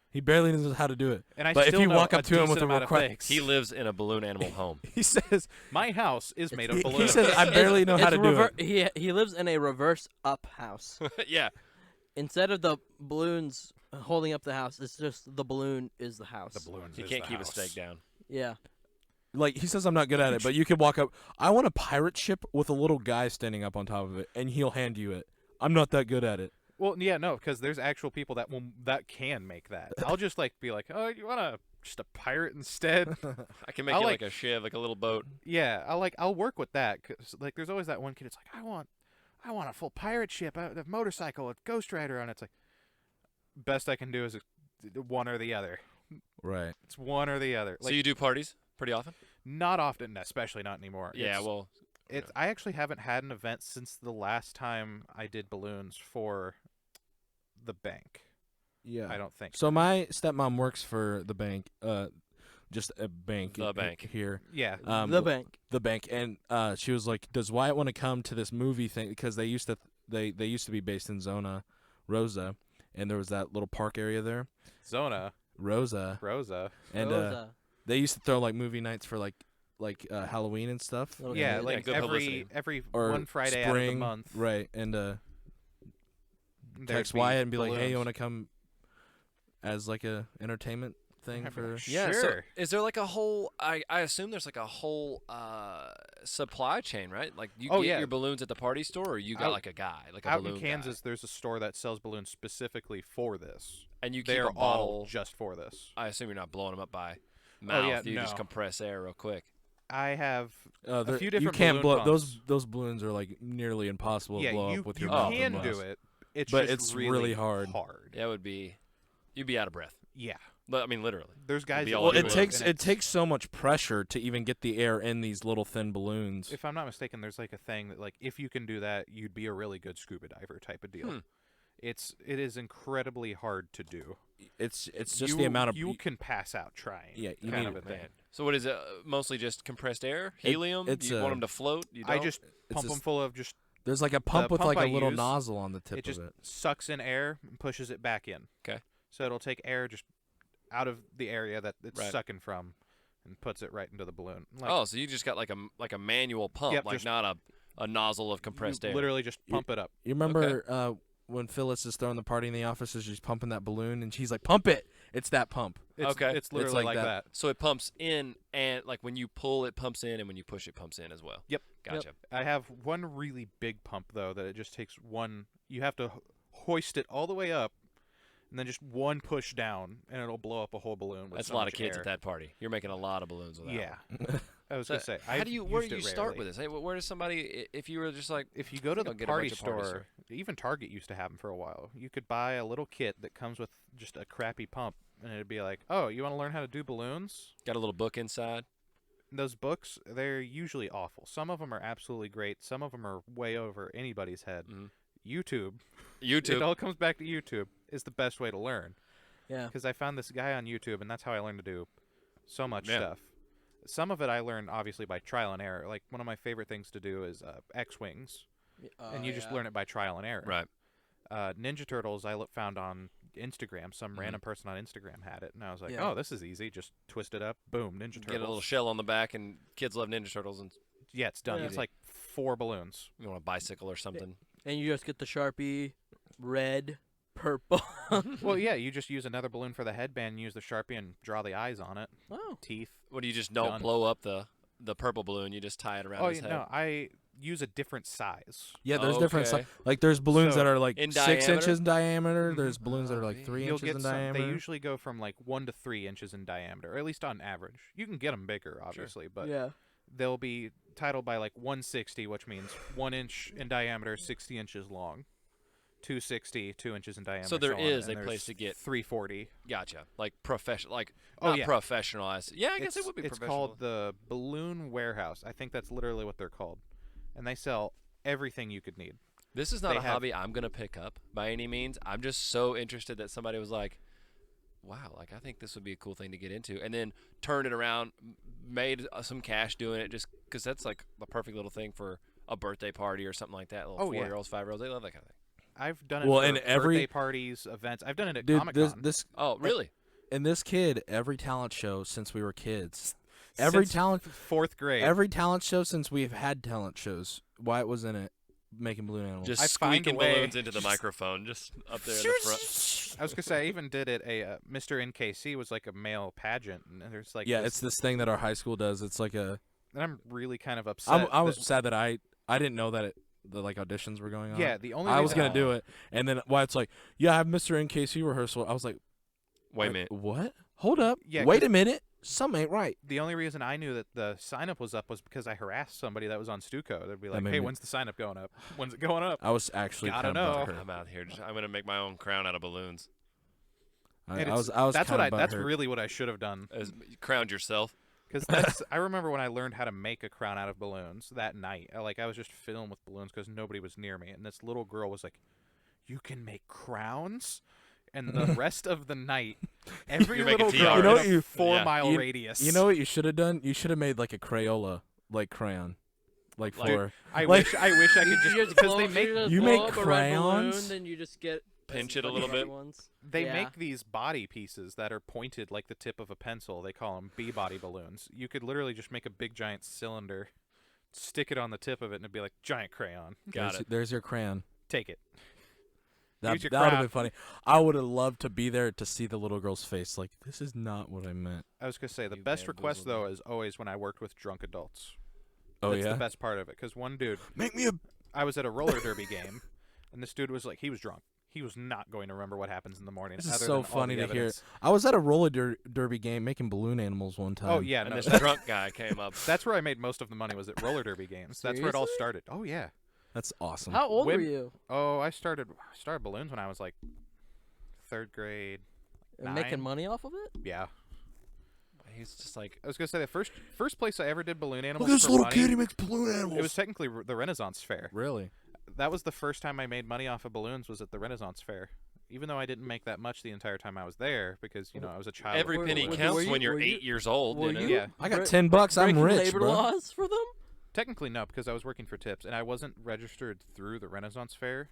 Speaker 3: He barely knows how to do it.
Speaker 1: and I
Speaker 3: But if
Speaker 1: still
Speaker 3: you
Speaker 1: know
Speaker 3: walk
Speaker 1: a
Speaker 3: up to him with
Speaker 1: decent
Speaker 3: a
Speaker 1: amount of
Speaker 3: request-
Speaker 1: things.
Speaker 4: He lives in a balloon animal home.
Speaker 3: He says
Speaker 1: My house is made of
Speaker 3: he
Speaker 1: balloons.
Speaker 3: says I barely know how to do it.
Speaker 2: He lives in a reverse up house.
Speaker 4: Yeah.
Speaker 2: Instead of the balloons holding up the house, it's just the balloon is the house.
Speaker 1: the balloons.
Speaker 4: He
Speaker 1: is
Speaker 4: can't
Speaker 1: the
Speaker 4: keep
Speaker 1: house.
Speaker 4: a stake down.
Speaker 2: Yeah.
Speaker 3: Like he says I'm not good at it, but you could walk up. I want a pirate ship with a little guy standing up on top of it, and he'll hand you it. I'm not that good at it.
Speaker 1: Well, yeah, no, because there's actual people that can make that. I'll just like be like, oh, you want just a pirate instead?
Speaker 4: I can make
Speaker 1: I
Speaker 4: you
Speaker 1: like-
Speaker 4: like a shiv, like a little boat.
Speaker 1: Yeah, I'll work with that. 'Cause like there's always that one kid. It's like I want a full pirate ship, a motorcycle, a Ghost Rider on it. It's like best I can do is one or the other.
Speaker 3: Right.
Speaker 1: It's one or the other.
Speaker 4: So
Speaker 1: Like
Speaker 4: you do parties pretty often?
Speaker 1: not often, especially not anymore.
Speaker 4: Yeah,
Speaker 1: It's-
Speaker 4: well,
Speaker 1: It's I actually haven't had an event since the last time I did balloons for the bank.
Speaker 3: Yeah.
Speaker 1: I don't think.
Speaker 3: So my stepmom works for the bank, just a bank.
Speaker 4: The bank.
Speaker 3: here.
Speaker 1: Yeah.
Speaker 2: The bank.
Speaker 3: The bank, and she was like, "Does Wyatt want to come to this movie thing?" Because they used to be based in Zona, Rosa, and there was that little park area there,
Speaker 1: Zona,
Speaker 3: Rosa,
Speaker 1: Rosa.
Speaker 3: and
Speaker 2: Rosa.
Speaker 3: they used to throw like movie nights for like Halloween and stuff.
Speaker 2: Little
Speaker 1: Yeah,
Speaker 2: kid.
Speaker 1: like
Speaker 4: good publicity.
Speaker 1: every
Speaker 3: Or
Speaker 1: one Friday
Speaker 3: spring,
Speaker 1: out of the month.
Speaker 3: right? And
Speaker 1: there'd
Speaker 3: text
Speaker 1: be
Speaker 3: Wyatt and be like, "Hey, you
Speaker 1: balloons.
Speaker 3: want to come as like a entertainment thing for?"
Speaker 4: yeah. So
Speaker 1: Sure.
Speaker 4: is there like a whole? I assume there's like a whole supply chain, right? Like you
Speaker 1: Oh,
Speaker 4: get
Speaker 1: yeah.
Speaker 4: your balloons at the party store, or you got
Speaker 1: Out-
Speaker 4: like a guy, like a
Speaker 1: Out
Speaker 4: balloon
Speaker 1: in
Speaker 4: guy,
Speaker 1: Kansas, there's a store that sells balloons specifically for this.
Speaker 4: and you keep
Speaker 1: They're
Speaker 4: a bottle.
Speaker 1: all just for this.
Speaker 4: I assume you're not blowing them up by mouth.
Speaker 1: yeah,
Speaker 4: you just
Speaker 1: no.
Speaker 4: compress air real quick.
Speaker 1: I have
Speaker 3: There-
Speaker 1: few
Speaker 3: you
Speaker 1: different
Speaker 3: can't
Speaker 1: balloon
Speaker 3: blow
Speaker 1: pumps.
Speaker 3: those balloons are like nearly impossible to
Speaker 1: yeah,
Speaker 3: blow
Speaker 1: you
Speaker 3: up with
Speaker 1: you
Speaker 3: your mouth.
Speaker 1: can
Speaker 3: and
Speaker 1: do
Speaker 3: mouth.
Speaker 1: it. It's
Speaker 3: But
Speaker 1: just
Speaker 3: it's really hard.
Speaker 4: Yeah, it would be. You'd be out of breath.
Speaker 1: Yeah.
Speaker 4: But I mean, literally.
Speaker 1: There's guys.
Speaker 4: be
Speaker 1: that
Speaker 4: all
Speaker 3: Well,
Speaker 1: do
Speaker 4: over
Speaker 3: it
Speaker 4: it,
Speaker 3: takes
Speaker 1: and
Speaker 3: it takes so much pressure to even get the air in these little thin balloons.
Speaker 1: If I'm not mistaken, there's like a thing that like if you can do that, you'd be a really good scuba diver type of deal.
Speaker 4: Hmm.
Speaker 1: It is incredibly hard to do.
Speaker 3: It's just the amount of
Speaker 1: you can pass out trying.
Speaker 3: Yeah, you
Speaker 1: kind
Speaker 3: need-
Speaker 1: of a thing.
Speaker 4: Man. So what is it? Mostly just compressed air, helium.
Speaker 3: it's
Speaker 4: you want
Speaker 3: a-
Speaker 4: them to float? You
Speaker 1: I
Speaker 4: don't?
Speaker 1: just pump them
Speaker 3: just-
Speaker 1: full of just
Speaker 3: there's like a pump with
Speaker 1: pump
Speaker 3: like a
Speaker 1: I
Speaker 3: little
Speaker 1: use,
Speaker 3: nozzle on the tip
Speaker 1: it just
Speaker 3: of it.
Speaker 1: sucks in air and pushes it back in.
Speaker 4: 'Kay.
Speaker 1: So it'll take air just out of the area that it's
Speaker 4: Right.
Speaker 1: sucking from, and puts it right into the balloon. Like,
Speaker 4: Oh, so you just got like a manual pump,
Speaker 1: Yep,
Speaker 4: like
Speaker 1: just-
Speaker 4: not a nozzle of compressed
Speaker 1: you
Speaker 4: air.
Speaker 1: literally just pump it up.
Speaker 3: You remember when Phyllis is throwing the party in the office, is she's pumping that balloon, and she's like, "Pump it!" It's that pump.
Speaker 1: It's,
Speaker 4: Okay.
Speaker 1: It's literally
Speaker 3: like
Speaker 1: like
Speaker 3: that.
Speaker 1: that.
Speaker 4: So it pumps in, and like when you pull, it pumps in, and when you push, it pumps in as well.
Speaker 1: Yep.
Speaker 4: Gotcha.
Speaker 1: I have one really big pump though that it just takes one. You have to hoist it all the way up, and then just one push down, and it'll blow up a whole balloon. With
Speaker 4: That's
Speaker 1: so
Speaker 4: a lot
Speaker 1: much
Speaker 4: of kids
Speaker 1: air.
Speaker 4: at that party. You're making a lot of balloons with that.
Speaker 1: Yeah.
Speaker 4: one.
Speaker 1: I was
Speaker 4: So
Speaker 1: gonna say.
Speaker 4: how do you? Where do you
Speaker 1: used it
Speaker 4: start
Speaker 1: rarely.
Speaker 4: with this? Hey, where does somebody? If you were just like,
Speaker 1: If you go to
Speaker 4: I
Speaker 1: the
Speaker 4: think I'll get a
Speaker 1: party
Speaker 4: bunch of party
Speaker 1: store, even Target used to have them for a while. You could buy a little kit that comes with just a crappy pump, and it'd be like, "Oh, you want to learn how to do balloons?"
Speaker 4: got a little book inside.
Speaker 1: Those books, they're usually awful. Some of them are absolutely great. Some of them are way over anybody's head.
Speaker 4: Mhm.
Speaker 1: YouTube.
Speaker 4: YouTube.
Speaker 1: It all comes back to YouTube is the best way to learn.
Speaker 2: Yeah.
Speaker 1: Because I found this guy on YouTube, and that's how I learned to do so much
Speaker 4: Yeah.
Speaker 1: stuff. Some of it I learned, obviously, by trial and error. Like, one of my favorite things to do is X-Wings, and you just learn it by trial and error.
Speaker 4: Right.
Speaker 1: Ninja Turtles I found on Instagram. Some
Speaker 4: Mhm.
Speaker 1: random person on Instagram had it, and I was like,
Speaker 2: Yeah.
Speaker 1: oh, this is easy. Just twist it up. Boom, Ninja Turtles.
Speaker 4: Get a little shell on the back, and kids love Ninja Turtles, and
Speaker 1: Yeah, it's done.
Speaker 2: Yeah.
Speaker 1: It's like 4 balloons.
Speaker 4: you want a bicycle or something.
Speaker 2: And you just get the Sharpie, red, purple.
Speaker 1: Well, yeah, you just use another balloon for the headband, use the Sharpie, and draw the eyes on it.
Speaker 2: Oh.
Speaker 1: Teeth.
Speaker 4: What do you just don't
Speaker 1: Done.
Speaker 4: blow up the purple balloon? You just tie it around
Speaker 1: Oh,
Speaker 4: his
Speaker 1: yeah,
Speaker 4: head.
Speaker 1: no, I use a different size.
Speaker 3: Yeah, there's different
Speaker 4: Okay.
Speaker 3: like there's balloons
Speaker 1: So,
Speaker 3: that are like
Speaker 4: in
Speaker 3: 6
Speaker 4: diameter?
Speaker 3: inches in diameter.
Speaker 1: Mhm.
Speaker 3: There's balloons that are like 3
Speaker 1: You'll
Speaker 3: inches
Speaker 1: get
Speaker 3: in
Speaker 1: some.
Speaker 3: diameter.
Speaker 1: They usually go from like 1 to 3 inches in diameter, or at least on average. You can get them bigger, obviously, but
Speaker 2: Yeah.
Speaker 1: they'll be titled by like 160, which means 1 inch in diameter, 60 inches long. 260, 2 inches in diameter.
Speaker 4: So there
Speaker 1: on,
Speaker 4: is
Speaker 1: and
Speaker 4: a place
Speaker 1: there's
Speaker 4: to get-
Speaker 1: 340.
Speaker 4: Gotcha. Like professional, like
Speaker 1: Oh,
Speaker 4: not
Speaker 1: yeah.
Speaker 4: professionalized. Yeah, I guess it would be
Speaker 1: It's
Speaker 4: professional.
Speaker 1: called the Balloon Warehouse. I think that's literally what they're called, and they sell everything you could need.
Speaker 4: This is not
Speaker 1: they
Speaker 4: a
Speaker 1: have-
Speaker 4: hobby I'm gonna pick up by any means. I'm just so interested that somebody was like, "Wow, like I think this would be a cool thing to get into," and then turned it around, made some cash doing it, just because that's like the perfect little thing for a birthday party or something like that. Little
Speaker 1: Oh, yeah.
Speaker 4: 4-year-olds, 5-year-olds, they love that kind of thing.
Speaker 1: I've done it
Speaker 3: Well,
Speaker 1: for
Speaker 3: and every-
Speaker 1: birthday parties, events. I've done it at
Speaker 3: Dude,
Speaker 1: Comic-Con.
Speaker 3: this
Speaker 4: Oh, really?
Speaker 3: and this kid, every talent show since we were kids, every
Speaker 1: Since
Speaker 3: talent,
Speaker 1: 4th grade.
Speaker 3: every talent show since we've had talent shows, Wyatt was in it, making balloon animals.
Speaker 4: Just
Speaker 1: I find a
Speaker 4: squeaking
Speaker 1: way.
Speaker 4: balloons into the microphone, just up there in the front.
Speaker 1: I was gonna say I even did it. Mr. NKC was like a male pageant, and there's like
Speaker 3: yeah,
Speaker 1: this,
Speaker 3: it's this thing that our high school does. It's like a.
Speaker 1: and I'm really kind of upset.
Speaker 3: I was
Speaker 1: that-
Speaker 3: sad that I didn't know that the like auditions were going on.
Speaker 1: yeah. The only
Speaker 3: I was
Speaker 1: reason
Speaker 3: gonna do it, and then Wyatt's like, "Yeah, I have Mr. NKC rehearsal." I was like,
Speaker 4: Wait a
Speaker 3: like,
Speaker 4: minute.
Speaker 3: what? Hold up.
Speaker 1: Yeah,
Speaker 3: Wait
Speaker 1: 'cause-
Speaker 3: a minute. Something ain't right."
Speaker 1: The only reason I knew that the sign up was up was because I harassed somebody that was on Stuco. They'd be like,
Speaker 3: made
Speaker 1: "Hey,
Speaker 3: me-
Speaker 1: when's the sign up going up? When's it going up?"
Speaker 3: I was actually
Speaker 1: Gotta
Speaker 3: kind of
Speaker 1: know.
Speaker 3: butthurt.
Speaker 4: I'm out here. I'm gonna make my own crown out of balloons.
Speaker 3: I
Speaker 1: And
Speaker 3: was
Speaker 1: that's
Speaker 3: kind of
Speaker 1: that's
Speaker 3: butthurt.
Speaker 1: really what I should have done.
Speaker 4: You crowned yourself.
Speaker 1: Because that's I remember when I learned how to make a crown out of balloons that night. I was just filling with balloons because nobody was near me, and this little girl was like, "You can make crowns." And the rest of the night, every
Speaker 4: You're making
Speaker 1: little
Speaker 4: tiaras.
Speaker 1: girl
Speaker 3: You know
Speaker 1: in
Speaker 3: what
Speaker 1: a
Speaker 3: you-
Speaker 1: 4-mile
Speaker 3: you-
Speaker 1: radius.
Speaker 3: You know what you should have done? You should have made like a Crayola like crayon, like
Speaker 4: Like-
Speaker 3: for.
Speaker 1: I
Speaker 3: like-
Speaker 1: wish I could just because they make
Speaker 3: You make crayons?
Speaker 2: Then you just get
Speaker 4: Pinch it a
Speaker 2: bunch
Speaker 4: little
Speaker 2: of other
Speaker 4: bit.
Speaker 2: ones.
Speaker 1: They
Speaker 2: Yeah.
Speaker 1: make these body pieces that are pointed like the tip of a pencil. They call them B-body balloons. You could literally just make a big giant cylinder, stick it on the tip of it, and it'd be like giant crayon.
Speaker 4: Got it.
Speaker 3: There's your crayon.
Speaker 1: Take it.
Speaker 3: That
Speaker 1: Use your
Speaker 3: would have
Speaker 1: craft.
Speaker 3: been funny. I would have loved to be there to see the little girl's face. Like, this is not what I meant.
Speaker 1: I was gonna say the
Speaker 4: You
Speaker 1: best request
Speaker 4: bamboozled
Speaker 1: though
Speaker 4: me.
Speaker 1: is always when I worked with drunk adults.
Speaker 3: Oh
Speaker 1: That's
Speaker 3: yeah.
Speaker 1: the best part of it because one dude,
Speaker 3: Make me a.
Speaker 1: I was at a roller derby game, and this dude was like, he was drunk. He was not going to remember what happens in the morning.
Speaker 3: This is
Speaker 1: other
Speaker 3: so
Speaker 1: than all
Speaker 3: funny
Speaker 1: the
Speaker 3: to hear.
Speaker 1: evidence.
Speaker 3: I was at a roller derby game making balloon animals one time.
Speaker 1: Oh yeah,
Speaker 4: And
Speaker 1: no,
Speaker 4: this
Speaker 1: that's,
Speaker 4: drunk guy came up.
Speaker 1: that's where I made most of the money was at roller derby games. That's where it all
Speaker 2: Seriously?
Speaker 1: started. Oh yeah.
Speaker 3: That's awesome.
Speaker 2: How old were
Speaker 1: Women-
Speaker 2: you?
Speaker 1: Oh, I started balloons when I was like 3rd grade.
Speaker 2: And making
Speaker 1: 9?
Speaker 2: money off of it?
Speaker 1: Yeah.
Speaker 4: He's just like,
Speaker 1: I was gonna say the first place I ever did balloon
Speaker 3: Look
Speaker 1: animals
Speaker 3: at this
Speaker 1: for
Speaker 3: little
Speaker 1: money,
Speaker 3: kid. He makes balloon animals.
Speaker 1: it was technically the Renaissance Fair.
Speaker 3: really.
Speaker 1: That was the first time I made money off of balloons was at the Renaissance Fair. Even though I didn't make that much the entire time I was there because, I was a child.
Speaker 4: every
Speaker 2: Were-
Speaker 4: penny
Speaker 2: were-
Speaker 4: counts
Speaker 2: were you-
Speaker 4: when you're
Speaker 2: were you-
Speaker 4: 8 years old.
Speaker 2: Were
Speaker 4: you know?
Speaker 2: you
Speaker 1: Yeah.
Speaker 3: I got
Speaker 2: bre-
Speaker 3: $10. I'm
Speaker 2: breaking
Speaker 3: rich,
Speaker 2: labor
Speaker 3: bro.
Speaker 2: laws for them?
Speaker 1: Technically no, because I was working for tips and I wasn't registered through the Renaissance Fair.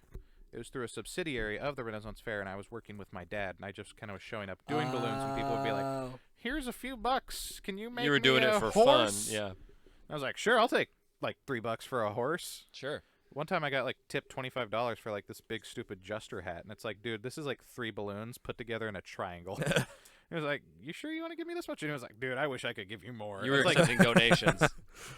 Speaker 1: It was through a subsidiary of the Renaissance Fair, and I was working with my dad, and I just kind of was showing up doing balloons, and people would be like,
Speaker 2: Oh.
Speaker 1: "Here's a few bucks. Can you make
Speaker 4: You were
Speaker 1: me
Speaker 4: doing
Speaker 1: a
Speaker 4: it for
Speaker 1: horse?"
Speaker 4: fun. Yeah,
Speaker 1: I was like, "Sure, I'll take like $3 for a horse."
Speaker 4: sure.
Speaker 1: One time I got like tipped $25 for like this big stupid Juster hat, and it's like, dude, this is like 3 balloons put together in a triangle. He was like, "You sure you want to give me this much?" And he was like, "Dude, I wish I could give you more."
Speaker 4: You were
Speaker 1: It's like,
Speaker 4: accepting donations.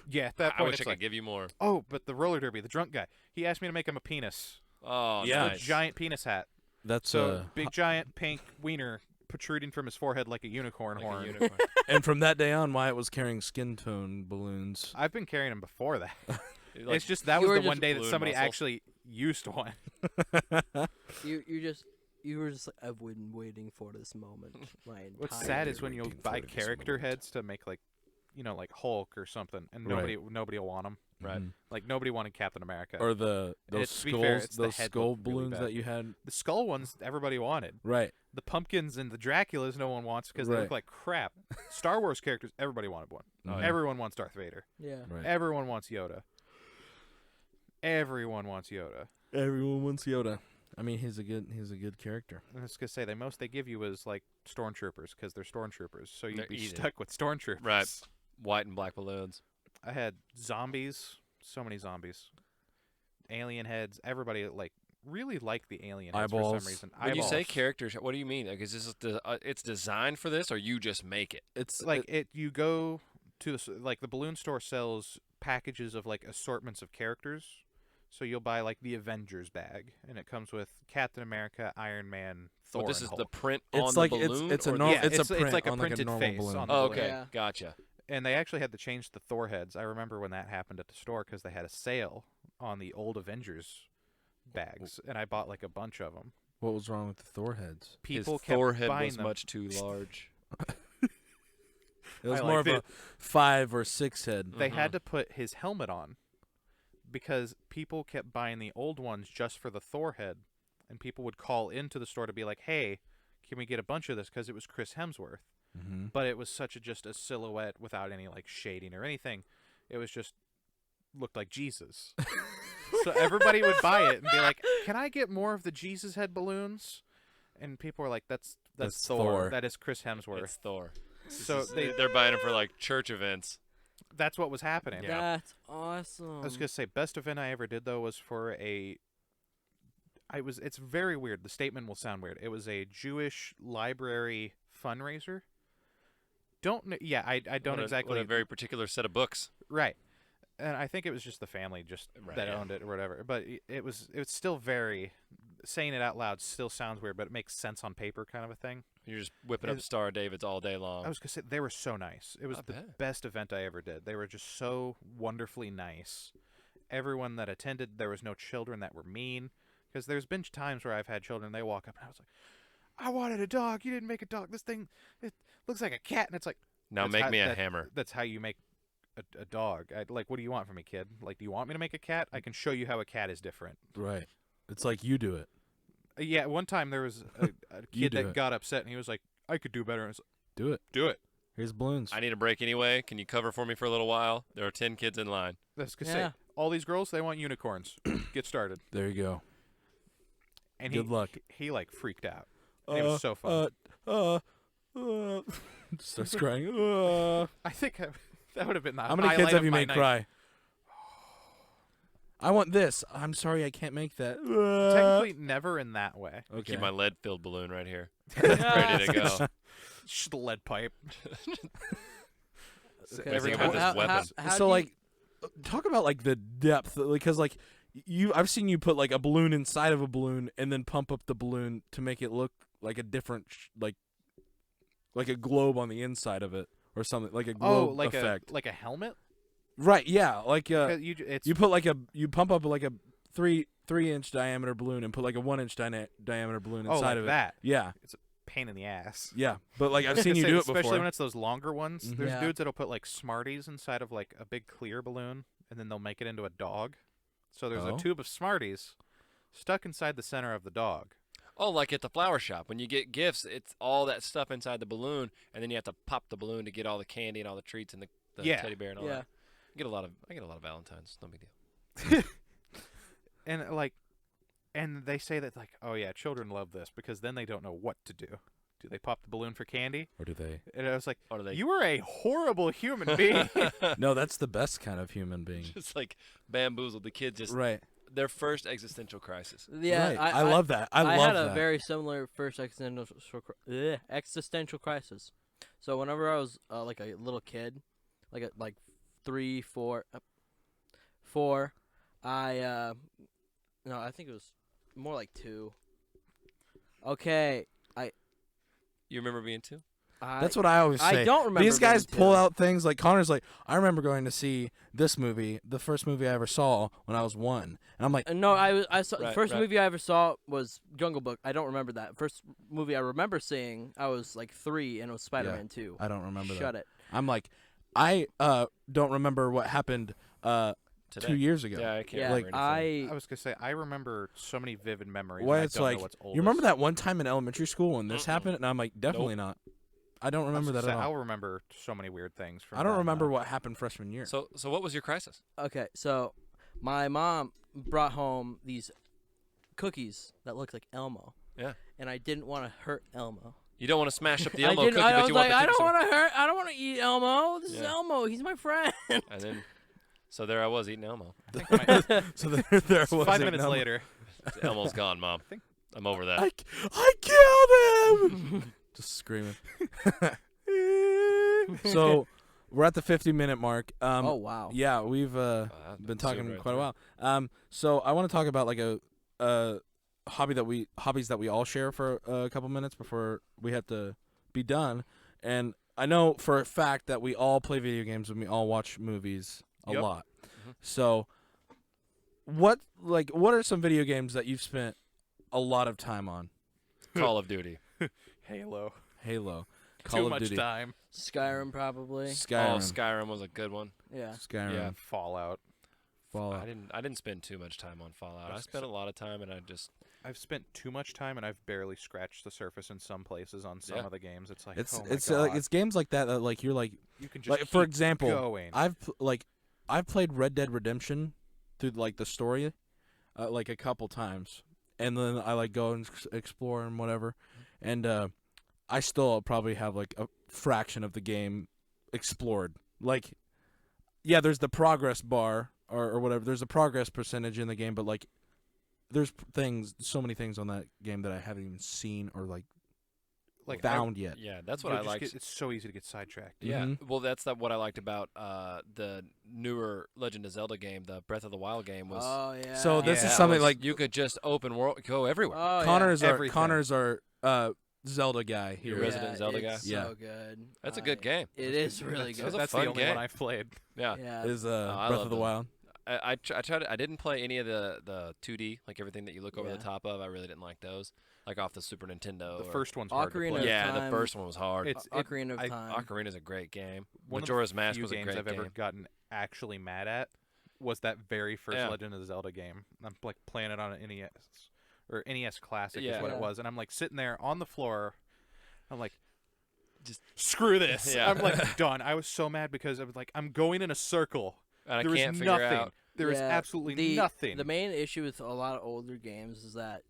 Speaker 1: yeah, at that
Speaker 4: I
Speaker 1: point,
Speaker 4: wish
Speaker 1: it's
Speaker 4: I could
Speaker 1: like,
Speaker 4: give you more.
Speaker 1: oh, but the roller derby, the drunk guy, he asked me to make him a penis,
Speaker 4: Oh,
Speaker 3: Yeah.
Speaker 1: a
Speaker 4: nice.
Speaker 1: giant penis hat.
Speaker 3: That's
Speaker 1: So big giant pink wiener protruding from his forehead like a unicorn
Speaker 4: Like a
Speaker 1: horn.
Speaker 4: unicorn.
Speaker 3: and from that day on, Wyatt was carrying skin tone balloons.
Speaker 1: I've been carrying them before that.
Speaker 4: Like,
Speaker 1: It's just that
Speaker 2: you
Speaker 1: was
Speaker 2: were
Speaker 1: the one
Speaker 2: just
Speaker 1: day that
Speaker 4: balloon
Speaker 1: somebody
Speaker 4: muscle.
Speaker 1: actually used one.
Speaker 2: You were just like, I've been waiting for this moment my entire
Speaker 1: What's sad is when
Speaker 3: been
Speaker 1: you'll
Speaker 3: waiting
Speaker 1: buy
Speaker 3: for this
Speaker 1: character
Speaker 3: moment.
Speaker 1: heads to make like, like Hulk or something, and
Speaker 3: Right.
Speaker 1: nobody will want them.
Speaker 4: Right.
Speaker 1: Like nobody wanted Captain America.
Speaker 3: Or those
Speaker 1: To be fair,
Speaker 3: skulls,
Speaker 1: it's the
Speaker 3: those
Speaker 1: head
Speaker 3: skull
Speaker 1: looked really
Speaker 3: balloons
Speaker 1: bad.
Speaker 3: that you had.
Speaker 1: The skull ones, everybody wanted.
Speaker 3: Right.
Speaker 1: The pumpkins and the Draculas, no one wants because they
Speaker 3: Right.
Speaker 1: look like crap. Star Wars characters, everybody wanted one.
Speaker 3: Oh, yeah.
Speaker 1: Everyone wants Darth Vader.
Speaker 2: Yeah.
Speaker 3: Right.
Speaker 1: Everyone wants Yoda. Everyone wants Yoda.
Speaker 3: Everyone wants Yoda. I mean, he's a good character.
Speaker 1: I was gonna say the most they give you is like stormtroopers because they're stormtroopers, so you'd
Speaker 4: They're
Speaker 1: be
Speaker 4: easy.
Speaker 1: stuck with stormtroopers.
Speaker 4: Right. White and black balloons.
Speaker 1: I had zombies, so many zombies, alien heads. Everybody like really liked the alien heads for
Speaker 3: Eyeballs.
Speaker 1: some reason.
Speaker 4: When you say
Speaker 1: Eyeballs.
Speaker 4: characters, what do you mean? Like, is this it's designed for this, or you just make it?
Speaker 3: It's
Speaker 1: like you go to the balloon store sells packages of like assortments of characters. So you'll buy like the Avengers bag, and it comes with Captain America, Iron Man, Thor.
Speaker 4: Well, this
Speaker 1: and
Speaker 4: is
Speaker 1: Hulk.
Speaker 4: the print
Speaker 3: It's
Speaker 4: on
Speaker 3: like
Speaker 4: the balloon.
Speaker 3: it's a
Speaker 4: or
Speaker 3: normal
Speaker 1: Yeah,
Speaker 3: it's a
Speaker 1: it's
Speaker 3: print
Speaker 1: like a
Speaker 3: on like a
Speaker 1: printed
Speaker 3: normal
Speaker 1: face
Speaker 3: balloon.
Speaker 1: on the
Speaker 4: Oh,
Speaker 1: balloon.
Speaker 4: okay,
Speaker 2: Yeah.
Speaker 4: gotcha.
Speaker 1: And they actually had to change the Thor heads. I remember when that happened at the store because they had a sale on the old Avengers bags, and I bought like a bunch of them.
Speaker 3: What was wrong with the Thor heads?
Speaker 1: People
Speaker 4: His
Speaker 1: kept
Speaker 4: Thor head
Speaker 1: buying
Speaker 4: was
Speaker 1: them.
Speaker 4: much too large.
Speaker 3: It was
Speaker 1: I
Speaker 3: more
Speaker 1: liked
Speaker 3: of a 5 or 6 head.
Speaker 1: They had to put his helmet on because people kept buying the old ones just for the Thor head, and people would call into the store to be like, "Hey, can we get a bunch of this?" Because it was Chris Hemsworth.
Speaker 3: Mm-hmm.
Speaker 1: But it was just a silhouette without any like shading or anything. It was just looked like Jesus. So everybody would buy it and be like, "Can I get more of the Jesus head balloons?" And people were like, "That's
Speaker 3: That's
Speaker 1: Thor.
Speaker 3: Thor.
Speaker 1: That is Chris Hemsworth."
Speaker 4: It's Thor.
Speaker 1: So
Speaker 4: They're buying them for like church events.
Speaker 1: that's what was happening.
Speaker 4: Yeah.
Speaker 2: That's awesome.
Speaker 1: I was gonna say best event I ever did though was for it's very weird. The statement will sound weird. It was a Jewish library fundraiser. I don't
Speaker 4: What
Speaker 1: exactly
Speaker 4: a very particular set of books.
Speaker 1: right. And I think it was just the family
Speaker 4: Right,
Speaker 1: that
Speaker 4: yeah.
Speaker 1: owned it or whatever. But it's still very saying it out loud still sounds weird, but it makes sense on paper kind of a thing.
Speaker 4: You're just whipping up Star of Davids all day long.
Speaker 1: I was gonna say they were so nice. It was
Speaker 4: I
Speaker 1: the
Speaker 4: bet.
Speaker 1: best event I ever did. They were just so wonderfully nice. Everyone that attended, there was no children that were mean. Because there's been times where I've had children, they walk up and I was like, "I wanted a dog. You didn't make a dog. This thing, it looks like a cat." And it's like,
Speaker 4: Now
Speaker 1: that's
Speaker 4: make
Speaker 1: how-
Speaker 4: me a hammer.
Speaker 1: That's how you make a dog. Like, what do you want from me, kid? Like, do you want me to make a cat? I can show you how a cat is different.
Speaker 3: Right. It's like you do it.
Speaker 1: Yeah, one time there was a
Speaker 3: You
Speaker 1: kid
Speaker 3: do
Speaker 1: that
Speaker 3: it.
Speaker 1: got upset and he was like, "I could do better." And I was like,
Speaker 3: Do it.
Speaker 1: "Do it."
Speaker 3: Here's balloons.
Speaker 4: I need a break anyway. Can you cover for me for a little while? There are 10 kids in line.
Speaker 1: That's gonna
Speaker 2: Yeah.
Speaker 1: say all these girls they want unicorns. Get started.
Speaker 3: There you go.
Speaker 1: And
Speaker 3: Good luck.
Speaker 1: He like freaked out. And it was so fun.
Speaker 3: Starts crying.
Speaker 1: I think that would have been the
Speaker 3: How many
Speaker 1: highlight
Speaker 3: kids have
Speaker 1: of
Speaker 3: you
Speaker 1: my
Speaker 3: made
Speaker 1: night.
Speaker 3: cry? I want this. I'm sorry, I can't make that.
Speaker 1: Technically, never in that way.
Speaker 3: Okay.
Speaker 4: Keep my lead-filled balloon right here,
Speaker 2: Yeah.
Speaker 4: ready to go.
Speaker 1: Just the lead pipe.
Speaker 2: Okay,
Speaker 4: Every
Speaker 2: so
Speaker 4: about this
Speaker 2: how-
Speaker 4: weapon.
Speaker 2: how
Speaker 3: So
Speaker 2: do you-
Speaker 3: like, talk about like the depth, because like I've seen you put like a balloon inside of a balloon and then pump up the balloon to make it look like a different like a globe on the inside of it or something, like a globe
Speaker 1: like
Speaker 3: effect.
Speaker 1: a helmet.
Speaker 3: Right? Yeah, like
Speaker 1: 'Cause it's
Speaker 3: you put like you pump up like a 3-inch diameter balloon and put like a 1-inch diameter balloon inside
Speaker 1: like
Speaker 3: of it.
Speaker 1: that.
Speaker 3: Yeah,
Speaker 1: Pain in the ass.
Speaker 3: yeah. But like I've seen you do it
Speaker 1: especially
Speaker 3: before.
Speaker 1: when it's those longer ones.
Speaker 3: Mhm.
Speaker 1: There's
Speaker 2: Yeah.
Speaker 1: dudes that'll put like Smarties inside of like a big clear balloon, and then they'll make it into a dog. So there's
Speaker 3: Oh.
Speaker 1: a tube of Smarties stuck inside the center of the dog.
Speaker 4: Oh, like at the flower shop. When you get gifts, it's all that stuff inside the balloon, and then you have to pop the balloon to get all the candy and all the treats and the
Speaker 1: Yeah.
Speaker 4: teddy bear and all
Speaker 2: Yeah.
Speaker 4: that. I get a lot of Valentines. No big deal.
Speaker 1: And they say that like, oh yeah, children love this because then they don't know what to do. Do they pop the balloon for candy?
Speaker 3: Or do they?
Speaker 1: And I was like,
Speaker 4: Or do they
Speaker 1: you are a horrible human being.
Speaker 3: No, that's the best kind of human being.
Speaker 4: just like bamboozled the kids? Just
Speaker 3: Right.
Speaker 4: their first existential crisis.
Speaker 2: Yeah,
Speaker 3: right. I love that. I love
Speaker 2: had
Speaker 3: that.
Speaker 2: a very similar first existential crisis. So whenever I was like a little kid, like 3, 4, 4, I think it was more like 2. Okay,
Speaker 4: You remember being 2?
Speaker 3: That's what I always say.
Speaker 2: I don't remember.
Speaker 3: These guys
Speaker 2: being
Speaker 3: pull
Speaker 2: 2.
Speaker 3: out things like Connor's like, I remember going to see this movie, the first movie I ever saw when I was 1. And I'm like,
Speaker 2: No, I saw the
Speaker 4: Right,
Speaker 2: first
Speaker 4: right.
Speaker 2: movie I ever saw was Jungle Book. I don't remember that. First movie I remember seeing, I was like 3, and it was Spider-Man 2.
Speaker 3: I don't remember that.
Speaker 2: Shut it.
Speaker 3: I'm like, I don't remember what happened
Speaker 4: today.
Speaker 3: 2 years ago.
Speaker 4: Yeah, I can't
Speaker 2: Yeah,
Speaker 4: remember anything.
Speaker 1: I was gonna say I remember so many vivid memories.
Speaker 3: Why
Speaker 1: and I
Speaker 3: it's
Speaker 1: don't
Speaker 3: like
Speaker 1: know what's oldest.
Speaker 3: you remember that one time in elementary school when this
Speaker 4: Mm-mm.
Speaker 3: happened, and I'm like, definitely not. I don't
Speaker 1: I was
Speaker 3: remember
Speaker 1: gonna
Speaker 3: that at
Speaker 1: say,
Speaker 3: all.
Speaker 1: I'll remember so many weird things from.
Speaker 3: I don't
Speaker 1: then,
Speaker 3: remember
Speaker 1: though.
Speaker 3: what happened freshman year.
Speaker 4: So what was your crisis?
Speaker 2: Okay, so my mom brought home these cookies that looked like Elmo.
Speaker 4: Yeah.
Speaker 2: And I didn't want to hurt Elmo.
Speaker 4: You don't want to smash up the
Speaker 2: I
Speaker 4: Elmo
Speaker 2: didn't.
Speaker 4: cookie,
Speaker 2: I
Speaker 4: but
Speaker 2: was
Speaker 4: you
Speaker 2: like,
Speaker 4: want
Speaker 2: I
Speaker 4: the
Speaker 2: don't
Speaker 4: cookie.
Speaker 2: want to hurt. I don't want to eat Elmo. This is
Speaker 4: Yeah.
Speaker 2: Elmo. He's my friend.
Speaker 4: And then, so there I was eating Elmo.
Speaker 1: I think my,
Speaker 3: So there was
Speaker 1: 5
Speaker 3: it.
Speaker 1: minutes
Speaker 3: Now-
Speaker 1: later.
Speaker 4: Elmo's gone, Mom. I'm over that.
Speaker 3: I killed him. Just screaming. So we're at the 50-minute mark.
Speaker 2: Oh wow.
Speaker 3: Yeah, we've
Speaker 4: That's
Speaker 3: been
Speaker 4: zoom
Speaker 3: talking
Speaker 4: right
Speaker 3: quite a
Speaker 4: through.
Speaker 3: while. So I want to talk about like a hobbies that we all share for a couple minutes before we have to be done. And I know for a fact that we all play video games and we all watch movies a
Speaker 1: Yep.
Speaker 3: lot.
Speaker 4: Mhm.
Speaker 3: So what are some video games that you've spent a lot of time on?
Speaker 4: Call of Duty.
Speaker 1: Halo.
Speaker 3: Halo, Call
Speaker 1: Too
Speaker 3: of
Speaker 1: much
Speaker 3: Duty,
Speaker 1: time.
Speaker 2: Skyrim probably.
Speaker 3: Skyrim,
Speaker 4: Oh, Skyrim was a good one.
Speaker 2: Yeah.
Speaker 3: Skyrim,
Speaker 4: Yeah.
Speaker 1: Fallout.
Speaker 3: Fallout.
Speaker 4: I didn't spend too much time on Fallout. I
Speaker 1: That's-
Speaker 4: spent a lot of time, and
Speaker 1: I've spent too much time and I've barely scratched the surface in some places on some
Speaker 4: Yeah.
Speaker 1: of the games. It's like
Speaker 3: It's
Speaker 1: oh my
Speaker 3: it's
Speaker 1: God.
Speaker 3: like it's games like that like you're like
Speaker 1: you can just
Speaker 3: like for
Speaker 1: keep
Speaker 3: example,
Speaker 1: going.
Speaker 3: I've played Red Dead Redemption through like the story, like a couple times, and then I like go and explore and whatever, and I still probably have like a fraction of the game explored. Like, yeah, there's the progress bar or whatever. There's a progress percentage in the game, but like, there's so many things on that game that I haven't even seen or like found yet.
Speaker 4: yeah, that's what I liked.
Speaker 1: It's so easy to get sidetracked.
Speaker 4: Yeah,
Speaker 3: Mhm.
Speaker 4: well, that's what I liked about the newer Legend of Zelda game, the Breath of the Wild game was.
Speaker 2: Oh yeah.
Speaker 3: So this
Speaker 1: Yeah.
Speaker 3: is something
Speaker 4: was-
Speaker 3: like
Speaker 4: you could just open world, go everywhere.
Speaker 2: Oh, yeah.
Speaker 3: Connor's our Zelda guy here.
Speaker 4: Your resident Zelda guy?
Speaker 2: It's
Speaker 3: Yeah.
Speaker 2: so good.
Speaker 4: That's a good game.
Speaker 2: It is really
Speaker 4: That
Speaker 2: good.
Speaker 4: was a
Speaker 1: That's
Speaker 4: fun
Speaker 1: the only
Speaker 4: game.
Speaker 1: one I've played.
Speaker 4: Yeah,
Speaker 2: Yeah.
Speaker 3: Is
Speaker 4: I
Speaker 3: Breath
Speaker 4: love
Speaker 3: of the
Speaker 4: them.
Speaker 3: Wild.
Speaker 4: I tried. I didn't play any of the 2D, like everything that you look over
Speaker 2: Yeah.
Speaker 4: the top of. I really didn't like those, like off the Super Nintendo.
Speaker 1: The
Speaker 4: or-
Speaker 1: first one's hard to
Speaker 2: Ocarina
Speaker 1: play.
Speaker 2: of
Speaker 4: yeah, the
Speaker 2: Time.
Speaker 4: first one was hard.
Speaker 1: It's
Speaker 2: Ocarina of
Speaker 1: I-
Speaker 2: Time.
Speaker 4: Ocarina's a great game.
Speaker 1: One of
Speaker 4: Majora's
Speaker 1: the
Speaker 4: Mask
Speaker 1: few
Speaker 4: was a
Speaker 1: games
Speaker 4: great
Speaker 1: I've ever
Speaker 4: game.
Speaker 1: gotten actually mad at was that very first
Speaker 4: Yeah.
Speaker 1: Legend of Zelda game. I'm like playing it on an NES or NES Classic
Speaker 4: Yeah.
Speaker 1: is what
Speaker 2: Yeah.
Speaker 1: it was, and I'm like sitting there on the floor. I'm like,
Speaker 4: Just-
Speaker 1: screw this.
Speaker 4: Yeah.
Speaker 1: I'm like done. I was so mad because I was like, I'm going in a circle.
Speaker 4: And I
Speaker 1: There is
Speaker 4: can't figure
Speaker 1: nothing.
Speaker 4: out.
Speaker 1: There is
Speaker 2: Yeah,
Speaker 1: absolutely nothing.
Speaker 2: The main issue with a lot of older games is that,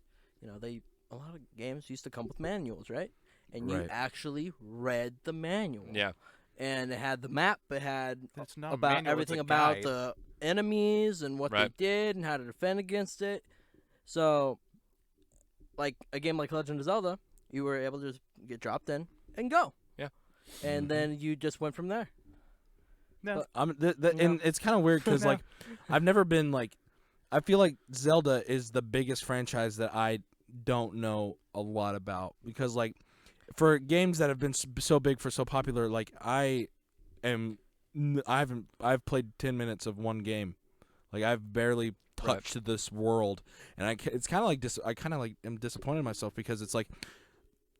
Speaker 2: a lot of games used to come with manuals, right? And you
Speaker 3: Right.
Speaker 2: actually read the manual.
Speaker 4: Yeah,
Speaker 2: And it had the map. It had
Speaker 1: It's not a
Speaker 2: about
Speaker 1: manual, it's
Speaker 2: everything
Speaker 1: a
Speaker 2: about
Speaker 1: guide.
Speaker 2: the enemies and what
Speaker 4: Right.
Speaker 2: they did and how to defend against it. So, like a game like Legend of Zelda, you were able to just get dropped in and go.
Speaker 4: Yeah.
Speaker 2: And
Speaker 3: Mhm.
Speaker 2: then you just went from there.
Speaker 1: No.
Speaker 2: But-
Speaker 3: And it's kind of weird because like I've never been like I feel like Zelda is the biggest franchise that I don't know a lot about because like for games that have been so big for so popular, like I've played 10 minutes of one game, like I've barely touched this world, and it's kind of like I kind of like am disappointed in myself because it's like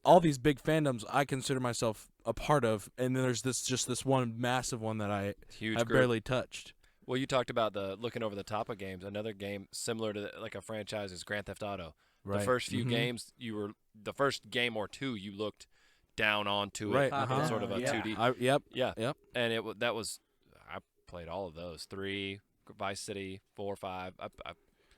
Speaker 3: all these big fandoms I consider myself a part of, and then there's this one massive one that
Speaker 4: huge
Speaker 3: I've
Speaker 4: group.
Speaker 3: barely touched.
Speaker 4: Well, you talked about the looking over the top of games. Another game similar to like a franchise is Grand Theft Auto.
Speaker 3: Right.
Speaker 4: The first few
Speaker 3: Mhm.
Speaker 4: games, the first game or two, you looked down onto
Speaker 3: Right,
Speaker 4: it.
Speaker 3: uh-huh.
Speaker 4: Sort of a
Speaker 2: Yeah.
Speaker 4: 2D.
Speaker 3: Yep.
Speaker 4: Yeah.
Speaker 3: Yep.
Speaker 4: And I played all of those. 3, Vice City, 4, 5.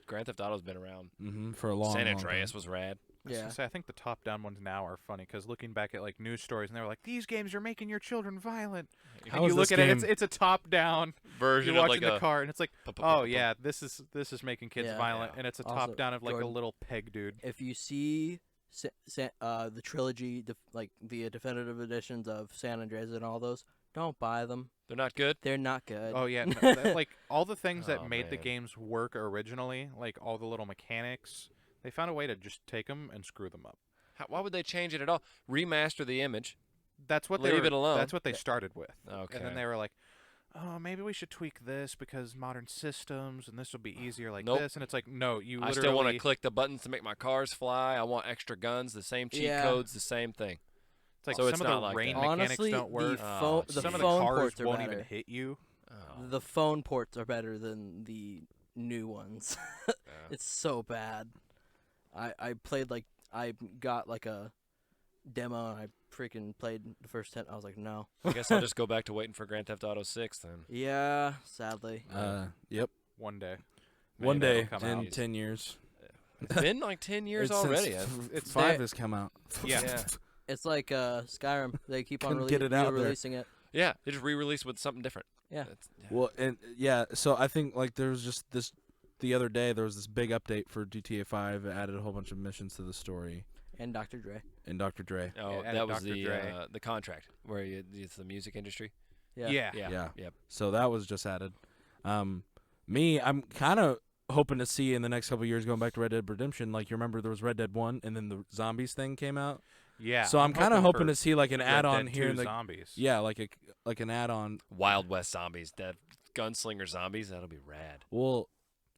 Speaker 4: Grand Theft Auto's been around.
Speaker 3: Mm-hmm. For a long.
Speaker 4: San
Speaker 3: long
Speaker 4: Andreas
Speaker 3: time.
Speaker 4: was rad.
Speaker 1: I was
Speaker 2: Yeah.
Speaker 1: gonna say, I think the top-down ones now are funny because looking back at like news stories, and they were like, "These games are making your children violent."
Speaker 3: How
Speaker 1: And you
Speaker 3: is
Speaker 1: look
Speaker 3: this
Speaker 1: at it,
Speaker 3: game?
Speaker 1: it's a top-down.
Speaker 4: Version
Speaker 1: You're
Speaker 4: of
Speaker 1: watching
Speaker 4: like
Speaker 1: the
Speaker 4: a.
Speaker 1: car, and it's like, oh yeah, this is making kids
Speaker 2: Yeah.
Speaker 1: violent,
Speaker 4: Yeah.
Speaker 1: and it's a
Speaker 2: Also,
Speaker 1: top-down of like
Speaker 2: Jordan-
Speaker 1: a little peg dude.
Speaker 2: If you see the trilogy, like the definitive editions of San Andreas and all those, don't buy them.
Speaker 4: They're not good.
Speaker 2: They're not good.
Speaker 1: Oh yeah, like all the things that
Speaker 4: Oh,
Speaker 1: made the
Speaker 4: man.
Speaker 1: games work originally, like all the little mechanics, they found a way to just take them and screw them up.
Speaker 4: Why would they change it at all? Remaster the image.
Speaker 1: That's what
Speaker 4: Leave it alone.
Speaker 1: That's what they started with.
Speaker 4: Okay.
Speaker 1: And then they were like, "Oh, maybe we should tweak this because modern systems, and this will be easier like
Speaker 4: Nope.
Speaker 1: this." And it's like, no, you
Speaker 4: I
Speaker 1: literally.
Speaker 4: still want to click the buttons to make my cars fly. I want extra guns. The same cheat
Speaker 2: Yeah.
Speaker 4: codes. The same thing.
Speaker 1: It's like
Speaker 4: So
Speaker 1: some
Speaker 4: it's
Speaker 1: of
Speaker 4: not
Speaker 1: the
Speaker 4: like
Speaker 1: rain
Speaker 4: that.
Speaker 1: mechanics
Speaker 2: Honestly,
Speaker 1: don't work.
Speaker 2: the
Speaker 4: Oh,
Speaker 2: phone,
Speaker 4: geez.
Speaker 2: the
Speaker 1: Some of the
Speaker 2: phone
Speaker 1: cars
Speaker 2: ports are
Speaker 1: won't
Speaker 2: better.
Speaker 1: even hit you.
Speaker 2: The phone ports are better than the new ones. It's so bad. I played I got a demo and I freaking played the first 10. I was like, no.
Speaker 4: I guess I'll just go back to waiting for Grand Theft Auto 6 then.
Speaker 2: Yeah, sadly.
Speaker 3: Yep.
Speaker 1: One day.
Speaker 3: One
Speaker 1: Maybe
Speaker 3: day
Speaker 1: that'll come
Speaker 3: in
Speaker 1: out.
Speaker 3: 10 years.
Speaker 4: It's been like 10 years
Speaker 3: It's
Speaker 4: already.
Speaker 3: since
Speaker 1: It's
Speaker 3: 5
Speaker 2: there.
Speaker 3: has come out.
Speaker 1: Yeah.
Speaker 2: It's like Skyrim. They keep on
Speaker 3: Couldn't get it out there.
Speaker 2: releasing it.
Speaker 4: Yeah, they just re-released with something different.
Speaker 2: Yeah.
Speaker 3: Well, and so I think there was just this the other day there was this big update for GTA 5. It added a whole bunch of missions to the story.
Speaker 2: And Dr. Dre.
Speaker 3: And Dr. Dre.
Speaker 4: Oh,
Speaker 1: Yeah,
Speaker 4: that was
Speaker 1: Dr. Dre.
Speaker 4: the contract where it's the music industry.
Speaker 2: Yeah.
Speaker 1: Yeah.
Speaker 4: Yeah.
Speaker 3: Yeah. So that was just added. Me, I'm kind of hoping to see in the next couple of years going back to Red Dead Redemption. Like you remember there was Red Dead 1 and then the zombies thing came out.
Speaker 1: Yeah.
Speaker 3: So I'm kind of hoping
Speaker 1: for
Speaker 3: to see like an
Speaker 1: Red
Speaker 3: add-on
Speaker 1: Dead
Speaker 3: here
Speaker 1: 2
Speaker 3: in the
Speaker 1: zombies.
Speaker 3: yeah, like an add-on.
Speaker 4: Wild West zombies, that gunslinger zombies, that'll be rad.
Speaker 3: Well,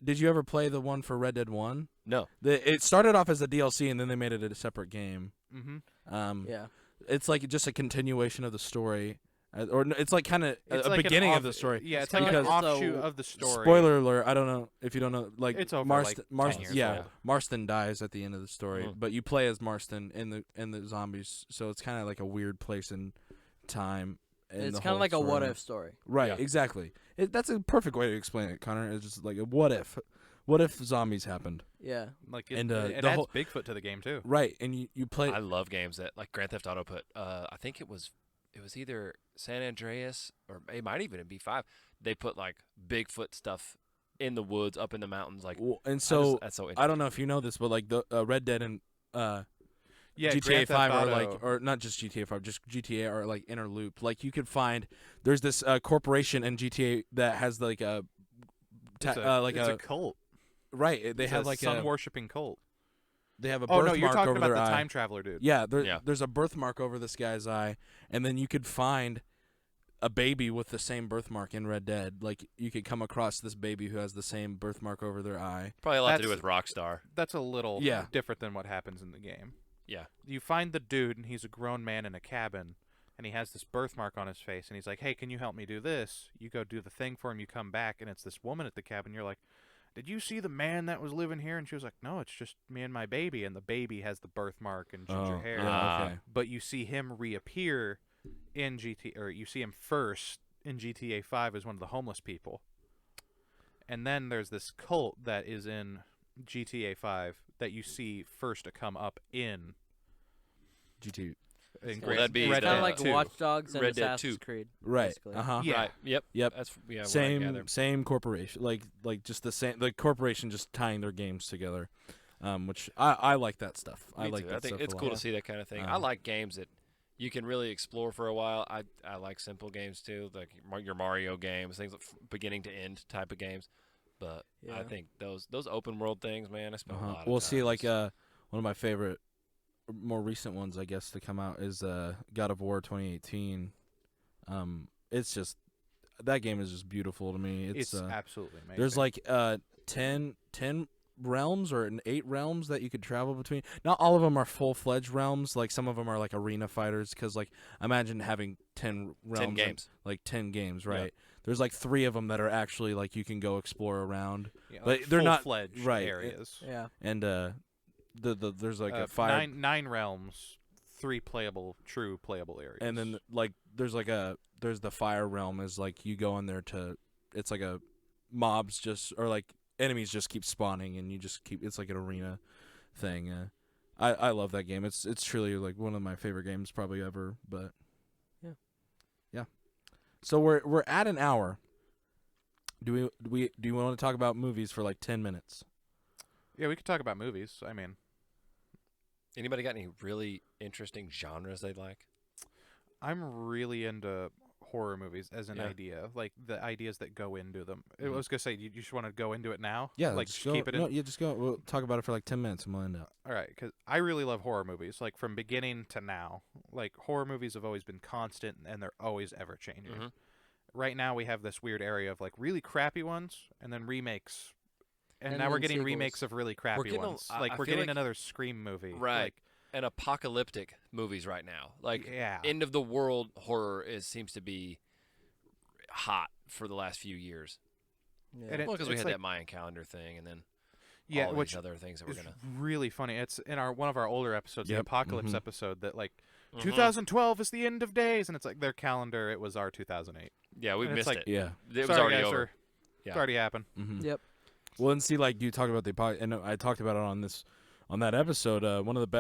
Speaker 3: did you ever play the one for Red Dead 1?
Speaker 4: No.
Speaker 3: It started off as a DLC and then they made it a separate game.
Speaker 1: Mm-hmm.
Speaker 2: Yeah.
Speaker 3: It's like just a continuation of the story, or it's like kind of
Speaker 1: It's
Speaker 3: a
Speaker 1: like an
Speaker 3: beginning
Speaker 1: off-
Speaker 3: of the story.
Speaker 1: Yeah, it's
Speaker 2: kinda
Speaker 1: like an
Speaker 3: because-
Speaker 1: offshoot of the story.
Speaker 3: Spoiler alert! I don't know if you don't know. Like
Speaker 1: It's over,
Speaker 3: Marston,
Speaker 1: like, 10 years
Speaker 3: yeah,
Speaker 1: old.
Speaker 3: Marston dies at the end of the story,
Speaker 4: Mhm.
Speaker 3: but you play as Marston in the zombies, so it's kind of like a weird place in time. And
Speaker 2: It's
Speaker 3: the
Speaker 2: kind of
Speaker 3: whole
Speaker 2: like a what
Speaker 3: storyline.
Speaker 2: if story.
Speaker 3: Right,
Speaker 4: Yeah.
Speaker 3: exactly. That's a perfect way to explain it, Connor. It's just like a what if. What if zombies happened?
Speaker 2: Yeah.
Speaker 1: Like it,
Speaker 3: And,
Speaker 1: it
Speaker 3: the
Speaker 1: adds
Speaker 3: whole-
Speaker 1: Bigfoot to the game too.
Speaker 3: Right, and you play.
Speaker 4: I love games that like Grand Theft Auto put. I think it was either San Andreas or it might even be 5. They put like Bigfoot stuff in the woods, up in the mountains. Like,
Speaker 3: And so
Speaker 4: that's so
Speaker 3: I
Speaker 4: interesting.
Speaker 3: don't know if you know this, but like the Red Dead and
Speaker 1: Yeah,
Speaker 3: GTA
Speaker 1: Grand Theft
Speaker 3: 5 are
Speaker 1: Auto.
Speaker 3: like, or not just GTA 5, just GTA are like interlooped. Like you could find there's this corporation in GTA that has like a
Speaker 1: It's a cult.
Speaker 3: right. They
Speaker 1: It's
Speaker 3: have
Speaker 1: a
Speaker 3: like
Speaker 1: sun
Speaker 3: a
Speaker 1: worshipping cult.
Speaker 3: they have a
Speaker 1: Oh no,
Speaker 3: birthmark
Speaker 1: you're talking
Speaker 3: over
Speaker 1: about
Speaker 3: their
Speaker 1: the
Speaker 3: eye.
Speaker 1: time traveler dude.
Speaker 3: Yeah,
Speaker 4: Yeah.
Speaker 3: there's a birthmark over this guy's eye, and then you could find a baby with the same birthmark in Red Dead. Like you could come across this baby who has the same birthmark over their eye.
Speaker 4: Probably a lot to do
Speaker 1: That's-
Speaker 4: with Rockstar.
Speaker 1: That's a little
Speaker 3: Yeah.
Speaker 1: different than what happens in the game.
Speaker 4: Yeah.
Speaker 1: You find the dude and he's a grown man in a cabin and he has this birthmark on his face and he's like, "Hey, can you help me do this?" You go do the thing for him, you come back and it's this woman at the cabin. You're like, "Did you see the man that was living here?" And she was like, "No, it's just me and my baby." And the baby has the birthmark and ginger hair.
Speaker 3: yeah, okay.
Speaker 1: But you see him reappear in GTA, or you see him first in GTA 5 as one of the homeless people. And then there's this cult that is in GTA 5 that you see first to come up in
Speaker 3: GTA.
Speaker 4: Well, that'd be
Speaker 1: Red
Speaker 2: Kind of
Speaker 1: Dead
Speaker 2: like
Speaker 1: 2.
Speaker 2: Watch Dogs and
Speaker 4: Red Dead
Speaker 2: Assassin's
Speaker 4: 2.
Speaker 2: Creed.
Speaker 3: Right.
Speaker 2: Basically.
Speaker 1: Yeah.
Speaker 4: Right. Yep.
Speaker 3: Yep.
Speaker 4: That's what I gather.
Speaker 3: Same corporation, like just the corporation just tying their games together, which I like that stuff. I
Speaker 4: Me
Speaker 3: like
Speaker 4: too.
Speaker 3: that
Speaker 4: I think
Speaker 3: stuff
Speaker 4: it's
Speaker 3: a
Speaker 4: cool
Speaker 3: lot.
Speaker 4: to see that kind of thing. I like games that you can really explore for a while. I like simple games too, like your Mario games, things like beginning to end type of games. But I
Speaker 2: Yeah.
Speaker 4: think those open world things, man, I spend a lot of
Speaker 3: We'll see,
Speaker 4: time
Speaker 3: like
Speaker 4: just-
Speaker 3: one of my favorite, more recent ones, I guess, to come out is God of War 2018. It's just that game is just beautiful to me.
Speaker 1: It's absolutely amazing.
Speaker 3: There's like 10 realms or 8 realms that you could travel between. Not all of them are full-fledged realms. Like some of them are like arena fighters, because like imagine having 10 realms,
Speaker 4: 10 games.
Speaker 3: like 10 games,
Speaker 4: Yeah.
Speaker 3: right? There's like 3 of them that are actually like you can go explore around,
Speaker 1: Yeah,
Speaker 3: but
Speaker 1: like
Speaker 3: they're not-
Speaker 1: full-fledged
Speaker 3: right,
Speaker 1: areas.
Speaker 2: Yeah.
Speaker 3: and there's like a fire,
Speaker 1: nine realms, 3 true playable areas.
Speaker 3: and then like there's the fire realm is like you go in there to, it's like a mobs just, or like enemies just keep spawning and you just keep, it's like an arena thing. I love that game. It's truly like one of my favorite games probably ever. But yeah. So we're at an hour. Do you want to talk about movies for like 10 minutes?
Speaker 1: Yeah, we could talk about movies. I mean,
Speaker 4: Anybody got any really interesting genres they'd like?
Speaker 1: I'm really into horror movies as an
Speaker 4: Yeah.
Speaker 1: idea, like the ideas that go into them. I
Speaker 4: Mhm.
Speaker 1: was gonna say, you just want to go into it now?
Speaker 3: Yeah,
Speaker 1: like
Speaker 3: just
Speaker 1: just keep it in.
Speaker 3: No, yeah, just go. We'll talk about it for like 10 minutes and we'll end up.
Speaker 1: All right, because I really love horror movies, like from beginning to now. Like horror movies have always been constant, and they're always ever changing.
Speaker 4: Mhm.
Speaker 1: Right now, we have this weird area of like really crappy ones, and then remakes, and
Speaker 2: And
Speaker 1: now we're
Speaker 2: then
Speaker 1: getting
Speaker 2: sequels.
Speaker 1: remakes of really crappy
Speaker 4: getting a-
Speaker 1: ones.
Speaker 4: I
Speaker 1: Like we're
Speaker 4: feel
Speaker 1: getting
Speaker 4: like-
Speaker 1: another Scream movie.
Speaker 4: Right.
Speaker 1: Like,
Speaker 4: And apocalyptic movies right now, like
Speaker 1: yeah.
Speaker 4: end of the world horror seems to be hot for the last few years.
Speaker 2: Yeah.
Speaker 1: And
Speaker 4: Well, because we
Speaker 1: it's
Speaker 4: had
Speaker 1: like-
Speaker 4: that Mayan calendar thing, and then
Speaker 1: Yeah,
Speaker 4: all
Speaker 1: which
Speaker 4: these other things that we're
Speaker 1: is
Speaker 4: gonna.
Speaker 1: really funny. It's in one of our older episodes, the
Speaker 3: Yep.
Speaker 1: Apocalypse
Speaker 3: Mhm.
Speaker 1: episode, that like
Speaker 4: Mhm.
Speaker 1: 2012 is the end of days, and it's like their calendar. It was our 2008.
Speaker 4: Yeah, we
Speaker 1: and it's
Speaker 4: missed
Speaker 1: like-
Speaker 4: it.
Speaker 3: Yeah.
Speaker 4: It was
Speaker 1: Sorry,
Speaker 4: already
Speaker 1: guys,
Speaker 4: over.
Speaker 1: sir.
Speaker 4: Yeah.
Speaker 1: It's already happened.
Speaker 3: Mm-hmm.
Speaker 2: Yep.
Speaker 3: Well, and see, like you talked about and I talked about it on that episode. One of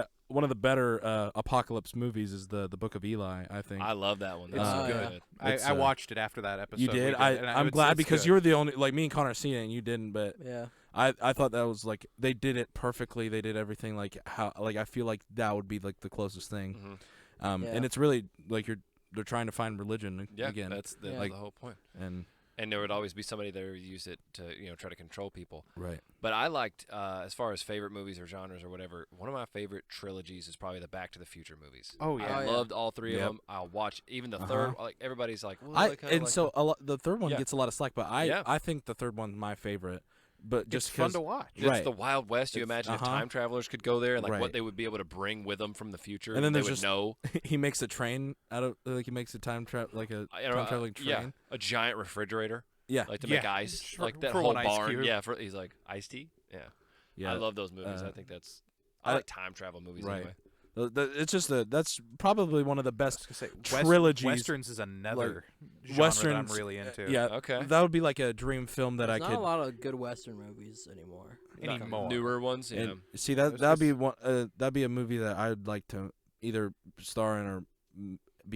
Speaker 3: the better apocalypse movies is the Book of Eli. I think.
Speaker 4: I love that one.
Speaker 1: It's
Speaker 4: That's so
Speaker 2: good.
Speaker 4: good.
Speaker 3: It's,
Speaker 1: I watched it after that episode.
Speaker 3: you
Speaker 1: we
Speaker 3: did.
Speaker 1: and
Speaker 3: I'm
Speaker 1: it's-
Speaker 3: glad
Speaker 1: it's
Speaker 3: because
Speaker 1: good.
Speaker 3: you were the only, like, me and Connor seen it and you didn't, but
Speaker 2: Yeah.
Speaker 3: I thought that was like they did it perfectly. They did everything like how, like, I feel like that would be like the closest thing.
Speaker 4: Mhm.
Speaker 3: And it's really like they're trying to find religion
Speaker 4: Yeah,
Speaker 3: again,
Speaker 4: that's the,
Speaker 2: Yeah.
Speaker 4: the whole point.
Speaker 3: and
Speaker 4: And there would always be somebody there who used it to try to control people.
Speaker 3: right.
Speaker 4: But I liked, as far as favorite movies or genres or whatever, one of my favorite trilogies is probably the Back to the Future movies.
Speaker 1: Oh, yeah.
Speaker 4: I
Speaker 2: Oh, yeah.
Speaker 4: loved all three
Speaker 3: Yep.
Speaker 4: of them. I'll watch even the third. Like everybody's like, well, I kinda
Speaker 3: And
Speaker 4: like
Speaker 3: so the third one
Speaker 4: Yeah.
Speaker 3: gets a lot of slack, but
Speaker 4: Yeah.
Speaker 3: I think the third one's my favorite. But just
Speaker 1: It's fun
Speaker 3: 'cause-
Speaker 1: to watch.
Speaker 4: It's
Speaker 3: Right.
Speaker 4: the Wild West. You
Speaker 3: It's-
Speaker 4: imagine if
Speaker 3: uh-huh.
Speaker 4: time travelers could go there and like
Speaker 3: Right.
Speaker 4: what they would be able to bring with them from the future,
Speaker 3: And then
Speaker 4: they
Speaker 3: there's
Speaker 4: would
Speaker 3: just-
Speaker 4: know.
Speaker 3: he makes a train out of, like, he makes a time travel, like a time traveling train.
Speaker 4: Yeah, a giant refrigerator,
Speaker 3: Yeah.
Speaker 4: like to
Speaker 1: Yeah.
Speaker 4: make ice,
Speaker 1: For-
Speaker 4: like that
Speaker 1: for
Speaker 4: whole
Speaker 1: one ice
Speaker 4: barn.
Speaker 1: cube.
Speaker 4: Yeah, he's like iced tea. Yeah,
Speaker 3: Yeah.
Speaker 4: I love those movies. I
Speaker 3: uh,
Speaker 4: think that's. I
Speaker 3: I-
Speaker 4: like time travel movies
Speaker 3: right.
Speaker 4: anyway.
Speaker 3: It's just that's probably one of the
Speaker 1: I was
Speaker 3: best
Speaker 1: gonna say,
Speaker 3: trilogies.
Speaker 1: Westerns is another genre
Speaker 3: Westerns,
Speaker 1: that I'm really into.
Speaker 3: Yeah.
Speaker 4: Okay.
Speaker 3: That would be like a dream film that
Speaker 2: There's
Speaker 3: I
Speaker 2: not
Speaker 3: could.
Speaker 2: a lot of good Western movies anymore.
Speaker 1: Anymore.
Speaker 4: Newer ones. Yeah.
Speaker 3: And see
Speaker 1: There's
Speaker 3: that'd be
Speaker 1: this-
Speaker 3: one. That'd be a movie that I'd like to either star in or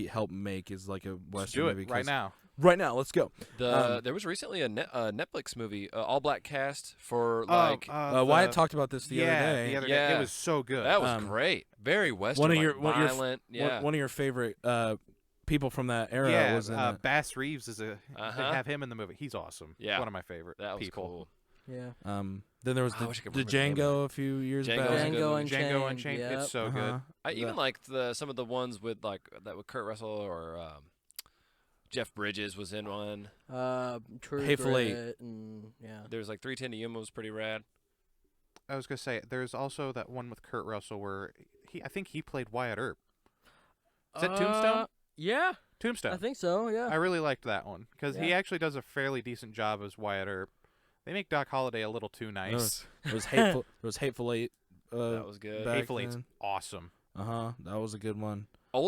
Speaker 3: help make is like a
Speaker 1: Let's
Speaker 3: Western
Speaker 1: do it
Speaker 3: movie.
Speaker 1: right
Speaker 3: 'cause-
Speaker 1: now.
Speaker 3: Right now, let's go.
Speaker 4: There was recently a Netflix movie, all black cast for like.
Speaker 3: Wyatt talked about this the other day.
Speaker 1: The other
Speaker 4: Yeah.
Speaker 1: day. It was so good.
Speaker 4: that was
Speaker 3: um,
Speaker 4: great. Very Western.
Speaker 3: one of
Speaker 4: like
Speaker 3: your- one of your f-
Speaker 4: violent. Yeah.
Speaker 3: One of your favorite people from that era
Speaker 1: yeah,
Speaker 3: was in it.
Speaker 1: Bass Reeves is a.
Speaker 4: Uh-huh.
Speaker 1: They have him in the movie. He's awesome.
Speaker 4: Yeah.
Speaker 1: One of my favorite
Speaker 4: that was
Speaker 1: people.
Speaker 4: cool.
Speaker 2: Yeah.
Speaker 3: Then there was
Speaker 4: I wish I could
Speaker 3: the
Speaker 4: remember the name of
Speaker 3: Django a few years
Speaker 4: Django
Speaker 3: back.
Speaker 4: was a good
Speaker 2: Django
Speaker 4: movie.
Speaker 2: Unchained.
Speaker 1: Django Unchained.
Speaker 2: Yep.
Speaker 1: It's so good.
Speaker 4: I even
Speaker 3: That-
Speaker 4: liked some of the ones with like that with Kurt Russell or Jeff Bridges was in one.
Speaker 2: True
Speaker 3: Hateful Eight.
Speaker 2: Grit and yeah.
Speaker 4: There's like 310 to Yuma was pretty rad.
Speaker 1: I was gonna say there's also that one with Kurt Russell where I think he played Wyatt Earp. Is that Tombstone?
Speaker 2: Yeah,
Speaker 1: Tombstone.
Speaker 2: I think so. Yeah.
Speaker 1: I really liked that one because he
Speaker 2: Yeah.
Speaker 1: actually does a fairly decent job as Wyatt Earp. They make Doc Holliday a little too nice.
Speaker 3: It was hateful. It was Hateful Eight.
Speaker 4: That was good.
Speaker 3: back
Speaker 1: Hateful Eight's
Speaker 3: then.
Speaker 1: awesome.
Speaker 3: That was a good one.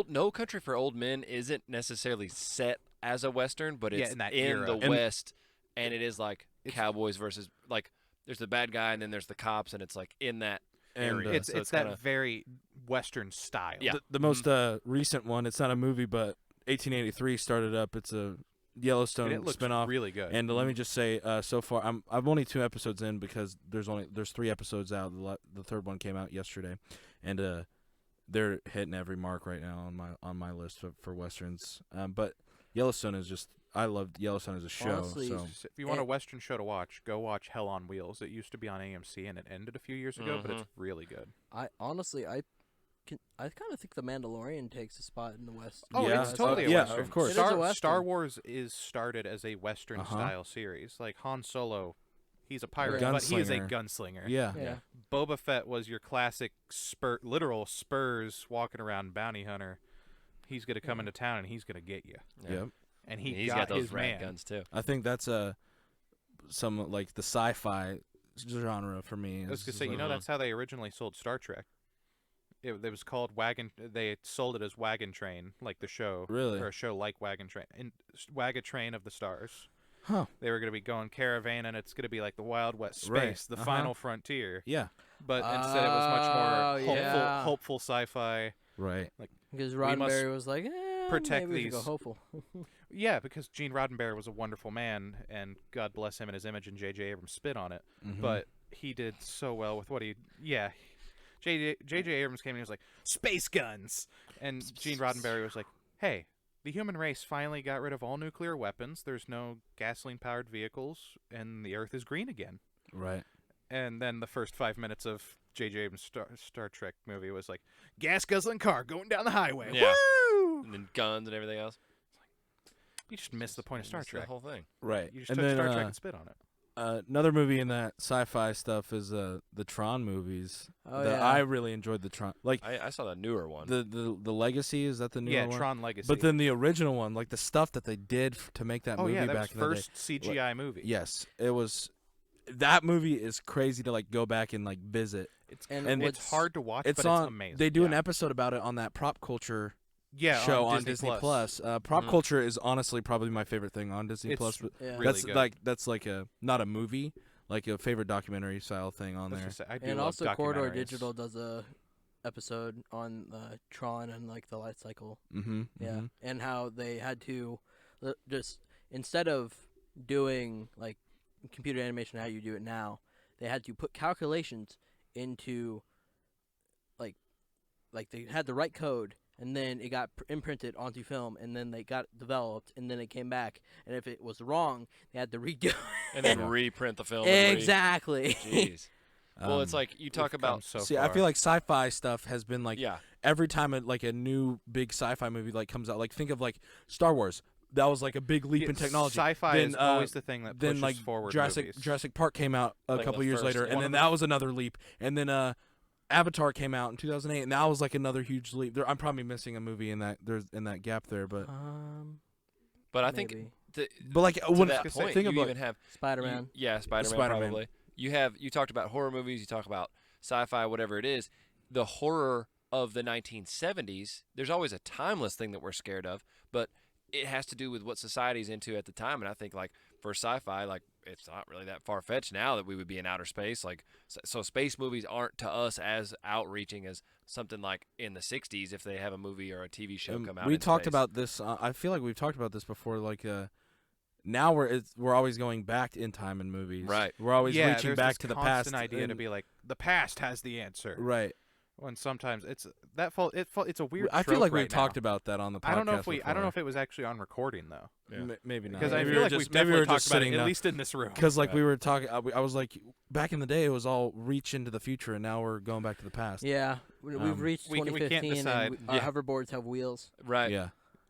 Speaker 4: No Country for Old Men isn't necessarily set as a western, but
Speaker 1: Yeah,
Speaker 4: it's
Speaker 1: in that
Speaker 4: in
Speaker 1: era.
Speaker 4: the
Speaker 3: And-
Speaker 4: West, and it is like
Speaker 1: It's-
Speaker 4: cowboys versus like there's the bad guy and then there's the cops, and it's like in that
Speaker 3: And
Speaker 4: area.
Speaker 1: It's
Speaker 4: so
Speaker 1: it's that
Speaker 4: kinda-
Speaker 1: very Western style.
Speaker 4: Yeah.
Speaker 3: The most recent one. It's not a movie, but 1883 started up. It's a Yellowstone
Speaker 1: And it looks
Speaker 3: spinoff.
Speaker 1: really good.
Speaker 3: And let me just say, so far I'm only 2 episodes in because there's 3 episodes out. The third one came out yesterday, and they're hitting every mark right now on my list for westerns. But Yellowstone is just, I love Yellowstone as a show.
Speaker 2: Honestly,
Speaker 3: So
Speaker 1: If you want a Western show to watch, go watch Hell on Wheels. It used to be on AMC and it ended a few years ago, but it's really good.
Speaker 2: I honestly, I kind of think the Mandalorian takes a spot in the West.
Speaker 1: Oh,
Speaker 3: Yeah.
Speaker 1: it's totally a
Speaker 3: Yeah,
Speaker 1: Western.
Speaker 3: of course.
Speaker 2: It is a
Speaker 1: Star
Speaker 2: Western.
Speaker 1: Wars is started as a Western
Speaker 3: Uh-huh.
Speaker 1: style series. Like Han Solo, he's a pirate,
Speaker 2: Yeah.
Speaker 1: but he is a
Speaker 3: Gunslinger.
Speaker 1: gunslinger.
Speaker 3: yeah.
Speaker 2: Yeah.
Speaker 1: Boba Fett was your classic literal spurs walking around bounty hunter. He's gonna come into town and he's gonna get you.
Speaker 4: Yeah.
Speaker 3: Yep.
Speaker 1: And
Speaker 4: He's
Speaker 1: got
Speaker 4: those
Speaker 1: his
Speaker 4: rad
Speaker 1: man.
Speaker 4: guns too.
Speaker 3: I think that's some like the sci-fi genre for me.
Speaker 1: I was gonna
Speaker 3: It's
Speaker 1: say,
Speaker 3: like-
Speaker 1: that's how they originally sold Star Trek. It was called Wagon. They sold it as Wagon Train, like the show,
Speaker 3: Really?
Speaker 1: or a show like Wagon Train, and Wagon Train of the Stars.
Speaker 3: Huh.
Speaker 1: They were gonna be going caravan, and it's gonna be like the Wild West space,
Speaker 3: Right.
Speaker 1: the
Speaker 3: Uh-huh.
Speaker 1: final frontier.
Speaker 3: Yeah.
Speaker 1: But instead, it was much
Speaker 2: Oh,
Speaker 1: more
Speaker 2: yeah.
Speaker 1: hopeful sci-fi.
Speaker 3: Right.
Speaker 2: Because
Speaker 1: We must
Speaker 2: Roddenberry was like,
Speaker 1: protect
Speaker 2: maybe we should go
Speaker 1: these-
Speaker 2: hopeful.
Speaker 1: Yeah, because Gene Roddenberry was a wonderful man, and God bless him and his image, and J.J. Abrams spit on it.
Speaker 3: Mhm.
Speaker 1: But he did so well with what he. Yeah, J.J. Abrams came and he was like, space guns, and Gene Roddenberry was like, hey, the human race finally got rid of all nuclear weapons. There's no gasoline-powered vehicles, and the Earth is green again.
Speaker 3: Right.
Speaker 1: And then the first 5 minutes of J.J. Abrams' Star Trek movie was like, gas guzzling car going down the highway.
Speaker 4: Yeah.
Speaker 1: Woo!
Speaker 4: And then guns and everything else.
Speaker 1: You just missed the point of Star
Speaker 4: Missed the
Speaker 1: Trek.
Speaker 4: whole thing.
Speaker 3: Right.
Speaker 1: You just
Speaker 3: and
Speaker 1: took
Speaker 3: then
Speaker 1: Star Trek and spit on it.
Speaker 3: Another movie in that sci-fi stuff is the Tron movies.
Speaker 2: Oh,
Speaker 3: that
Speaker 2: yeah.
Speaker 3: I really enjoyed the Tron. Like
Speaker 4: I saw the newer one.
Speaker 3: the Legacy, is that the newer
Speaker 1: Yeah,
Speaker 3: one?
Speaker 1: Tron Legacy.
Speaker 3: But then the original one, like the stuff that they did to make that movie
Speaker 1: that
Speaker 3: back
Speaker 1: was
Speaker 3: in the day.
Speaker 1: first CGI movie.
Speaker 3: Yes, it was. That movie is crazy to like go back and like visit.
Speaker 2: And
Speaker 1: It's hard to watch,
Speaker 3: It's
Speaker 1: but
Speaker 3: on.
Speaker 1: it's amazing.
Speaker 3: They do an
Speaker 1: Yeah.
Speaker 3: episode about it on that Prop Culture
Speaker 1: show
Speaker 3: on Disney Plus. Prop Culture is honestly probably my favorite thing on Disney
Speaker 1: It's
Speaker 3: Plus. But
Speaker 2: Yeah.
Speaker 1: really
Speaker 3: that's
Speaker 1: good.
Speaker 3: that's like a not a movie, like a favorite documentary style thing on
Speaker 1: Let's
Speaker 3: there.
Speaker 1: just say, I do
Speaker 2: And
Speaker 1: love
Speaker 2: also Corridor
Speaker 1: documentaries.
Speaker 2: Digital does a episode on Tron and like the life cycle.
Speaker 3: Mm-hmm.
Speaker 2: Yeah, and how they had to just instead of doing like computer animation how you do it now, they had to put calculations into like they had the right code, and then it got imprinted onto film, and then they got it developed, and then it came back, and if it was wrong, they had to redo it.
Speaker 4: And then
Speaker 3: Yeah.
Speaker 4: reprint the film. and
Speaker 2: Exactly.
Speaker 4: Jeez. Well, it's like you talk
Speaker 1: We've come
Speaker 4: about.
Speaker 1: so
Speaker 3: see,
Speaker 1: far.
Speaker 3: I feel like sci-fi stuff has been like
Speaker 4: Yeah.
Speaker 3: every time like a new big sci-fi movie like comes out. Like think of like Star Wars. That was like a big leap in technology.
Speaker 1: Sci-fi
Speaker 3: Then,
Speaker 1: is always the thing that
Speaker 3: then
Speaker 1: pushes
Speaker 3: like
Speaker 1: forward
Speaker 3: Jurassic
Speaker 1: movies.
Speaker 3: Park came out a
Speaker 4: Like
Speaker 3: couple
Speaker 4: the
Speaker 3: years
Speaker 4: first
Speaker 3: later,
Speaker 4: one.
Speaker 3: and then that was another leap. And then Avatar came out in 2008, and that was like another huge leap. I'm probably missing a movie in that gap there, but
Speaker 4: But I think
Speaker 2: maybe.
Speaker 3: but like
Speaker 4: to
Speaker 3: when
Speaker 4: that
Speaker 3: I
Speaker 4: point,
Speaker 3: think
Speaker 4: you
Speaker 3: about
Speaker 4: even have
Speaker 2: Spider-Man.
Speaker 4: yeah, Spider-Man,
Speaker 3: Spider-Man.
Speaker 4: probably. You talked about horror movies, you talk about sci-fi, whatever it is. The horror of the 1970s, there's always a timeless thing that we're scared of, but it has to do with what society's into at the time. And I think like for sci-fi, like it's not really that far-fetched now that we would be in outer space. Like so space movies aren't to us as outreaching as something like in the 60s if they have a movie or a TV show come out.
Speaker 3: we
Speaker 4: in
Speaker 3: talked
Speaker 4: space.
Speaker 3: about this. I feel like we've talked about this before. Like now we're always going back in time in movies.
Speaker 4: Right.
Speaker 3: We're always
Speaker 1: yeah,
Speaker 3: reaching
Speaker 1: there's
Speaker 3: back
Speaker 1: this
Speaker 3: to the
Speaker 1: constant
Speaker 3: past.
Speaker 1: idea to
Speaker 3: and-
Speaker 1: be like the past has the answer.
Speaker 3: right.
Speaker 1: When sometimes it's it's a weird.
Speaker 3: I feel
Speaker 1: trope
Speaker 3: like we've
Speaker 1: right
Speaker 3: talked
Speaker 1: now.
Speaker 3: about that on the podcast.
Speaker 1: I don't know if I don't know
Speaker 3: before.
Speaker 1: if it was actually on recording though,
Speaker 4: Yeah.
Speaker 3: Maybe not.
Speaker 1: because I
Speaker 3: Maybe
Speaker 1: feel
Speaker 3: we
Speaker 1: like
Speaker 3: were
Speaker 1: we've
Speaker 3: just- maybe we
Speaker 1: definitely
Speaker 3: were
Speaker 1: talked
Speaker 3: just
Speaker 1: about it,
Speaker 3: sitting
Speaker 1: at
Speaker 3: down.
Speaker 1: least in this room.
Speaker 3: Because like
Speaker 4: Right.
Speaker 3: we were talking, I was like, back in the day, it was all reach into the future, and now we're going back to the past.
Speaker 2: Yeah, we've reached
Speaker 1: we can't
Speaker 2: 2015,
Speaker 1: decide.
Speaker 2: and our hoverboards have wheels.
Speaker 4: Right.
Speaker 3: Yeah.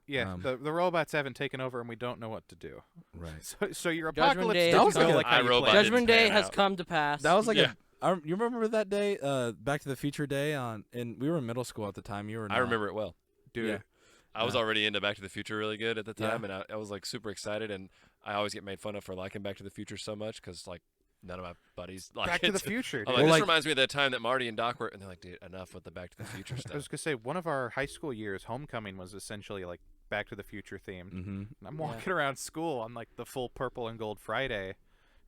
Speaker 1: Yeah, the robots haven't taken over, and we don't know what to do.
Speaker 3: Right.
Speaker 1: So your
Speaker 2: Judgment
Speaker 1: apocalypse
Speaker 2: Day
Speaker 1: didn't
Speaker 3: has
Speaker 1: go
Speaker 3: come.
Speaker 1: like how you
Speaker 4: iRobot
Speaker 1: planned.
Speaker 4: didn't
Speaker 2: Judgment Day
Speaker 4: pan
Speaker 2: has
Speaker 4: out.
Speaker 2: come to pass.
Speaker 3: That was like
Speaker 4: Yeah.
Speaker 3: you remember that day, Back to the Future Day and we were in middle school at the time. You were.
Speaker 4: I
Speaker 3: not.
Speaker 4: remember it well.
Speaker 1: Dude.
Speaker 3: Yeah.
Speaker 4: I was already into Back to the Future really good at the
Speaker 3: Yeah.
Speaker 4: time, and I was like super excited. And I always get made fun of for liking Back to the Future so much because like none of my buddies like
Speaker 1: Back
Speaker 4: it.
Speaker 1: to the Future.
Speaker 4: I'm
Speaker 1: Dude.
Speaker 4: like,
Speaker 3: Well,
Speaker 4: this
Speaker 3: like-
Speaker 4: reminds me of that time that Marty and Doc were, and they're like, dude, enough with the Back to the Future
Speaker 1: I
Speaker 4: stuff.
Speaker 1: was gonna say one of our high school years, homecoming was essentially like Back to the Future themed.
Speaker 3: Mm-hmm.
Speaker 1: And I'm
Speaker 2: Yeah.
Speaker 1: walking around school on like the full purple and gold Friday,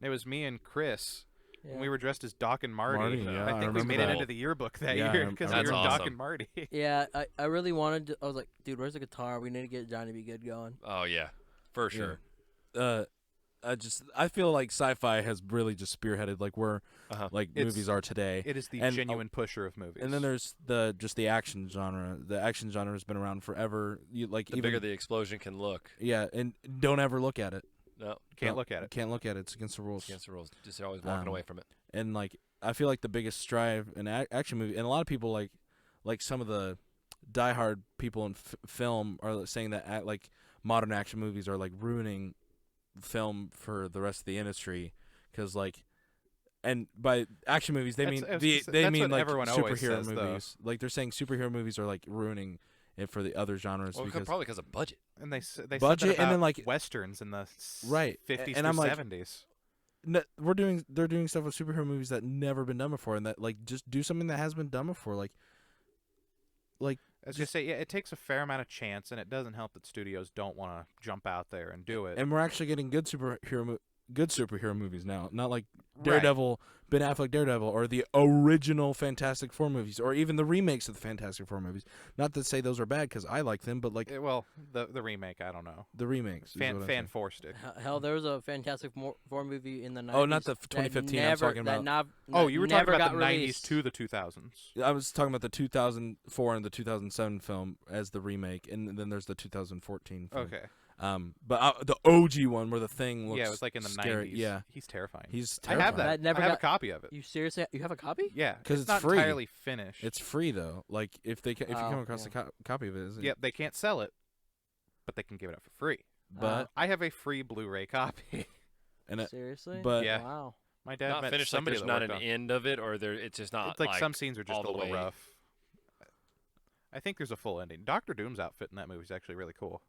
Speaker 1: and it was me and Chris.
Speaker 2: Yeah.
Speaker 1: And we were dressed as Doc and Marty.
Speaker 3: Marty, yeah,
Speaker 1: I
Speaker 3: I
Speaker 1: think we
Speaker 3: remember
Speaker 1: made it
Speaker 4: that.
Speaker 1: into the yearbook that
Speaker 3: Yeah,
Speaker 1: year
Speaker 3: I
Speaker 1: because
Speaker 3: remember
Speaker 1: we were
Speaker 4: that.
Speaker 1: Doc
Speaker 4: Awesome.
Speaker 1: and Marty.
Speaker 2: Yeah, I really wanted to. I was like, dude, where's the guitar? We need to get Johnny Be Good going.
Speaker 4: Oh yeah, for sure.
Speaker 3: I feel like sci-fi has really just spearheaded like where
Speaker 4: Uh-huh.
Speaker 3: like
Speaker 1: It's-
Speaker 3: movies are today.
Speaker 1: It is the
Speaker 3: And,
Speaker 1: genuine pusher of movies.
Speaker 3: And then there's the action genre. The action genre has been around forever. You like
Speaker 4: The
Speaker 3: even
Speaker 4: bigger the explosion can look.
Speaker 3: yeah, and don't ever look at it.
Speaker 4: No,
Speaker 1: can't
Speaker 3: No,
Speaker 1: look at it.
Speaker 3: Can't look at it. It's against the rules.
Speaker 4: against the rules. Just always walking away from it.
Speaker 3: And like I feel like the biggest strive in action movie, and a lot of people like some of the diehard people in film are saying that like modern action movies are like ruining film for the rest of the industry because like. And by action movies, they
Speaker 1: That's-
Speaker 3: mean
Speaker 1: I was
Speaker 3: they
Speaker 1: gonna say, that's
Speaker 3: mean
Speaker 1: what
Speaker 3: like
Speaker 1: everyone always
Speaker 3: superhero
Speaker 1: says, though.
Speaker 3: movies. Like they're saying superhero movies are like ruining it for the other genres
Speaker 4: Well,
Speaker 3: because
Speaker 4: probably because of budget.
Speaker 1: And they said
Speaker 3: Budget,
Speaker 1: that
Speaker 3: and then,
Speaker 1: about
Speaker 3: like-
Speaker 1: westerns in the
Speaker 3: Right.
Speaker 1: 50s
Speaker 3: And
Speaker 1: to
Speaker 3: I'm like-
Speaker 1: 70s.
Speaker 3: they're doing stuff with superhero movies that never been done before, and that like just do something that has been done before, like
Speaker 1: I was gonna say, yeah, it takes a fair amount of chance, and it doesn't help that studios don't want to jump out there and do it.
Speaker 3: and we're actually getting good superhero movies now, not like
Speaker 1: Right.
Speaker 3: Daredevil, Ben Affleck Daredevil, or the original Fantastic Four movies, or even the remakes of the Fantastic Four movies. Not to say those are bad because I like them, but like
Speaker 1: Well, the remake, I don't know.
Speaker 3: the remakes. is what I'm
Speaker 1: Fan
Speaker 3: saying.
Speaker 1: forced it.
Speaker 2: Hell, there was a Fantastic Four movie in the 90s.
Speaker 3: Oh, not the
Speaker 2: that
Speaker 3: 2015 I was
Speaker 2: never-
Speaker 3: talking
Speaker 2: that
Speaker 3: about.
Speaker 1: Oh, you were talking
Speaker 2: never
Speaker 1: about
Speaker 2: got
Speaker 1: the 90s
Speaker 2: released.
Speaker 1: to the 2000s.
Speaker 3: I was talking about the 2004 and the 2007 film as the remake, and then there's the 2014 film.
Speaker 1: Okay.
Speaker 3: But the OG one where the thing looks
Speaker 1: Yeah, it was like in the
Speaker 3: scary.
Speaker 1: 90s.
Speaker 3: Yeah,
Speaker 1: He's terrifying.
Speaker 3: he's
Speaker 1: I have
Speaker 3: terrifying.
Speaker 1: that.
Speaker 2: That never
Speaker 1: I have
Speaker 2: got-
Speaker 1: a copy of it.
Speaker 2: You seriously? You have a copy?
Speaker 1: Yeah,
Speaker 3: 'Cause it's
Speaker 1: not
Speaker 3: free.
Speaker 1: entirely finished.
Speaker 3: It's free though. Like if you
Speaker 2: Oh,
Speaker 3: come across
Speaker 2: yeah.
Speaker 3: a copy of it, is it?
Speaker 1: Yep, they can't sell it, but they can give it up for free.
Speaker 3: But
Speaker 1: I have a free Blu-ray copy.
Speaker 3: And
Speaker 2: Seriously?
Speaker 3: but
Speaker 1: Yeah.
Speaker 2: Wow.
Speaker 1: My dad
Speaker 4: Not
Speaker 1: met
Speaker 4: finished. Like
Speaker 1: somebody
Speaker 4: there's
Speaker 1: that
Speaker 4: not
Speaker 1: worked
Speaker 4: an
Speaker 1: on.
Speaker 4: end of it, or it's just not
Speaker 1: It's like some scenes are just
Speaker 4: all
Speaker 1: a
Speaker 4: the
Speaker 1: little
Speaker 4: way.
Speaker 1: rough. I think there's a full ending. Doctor Doom's outfit in that movie is actually really cool.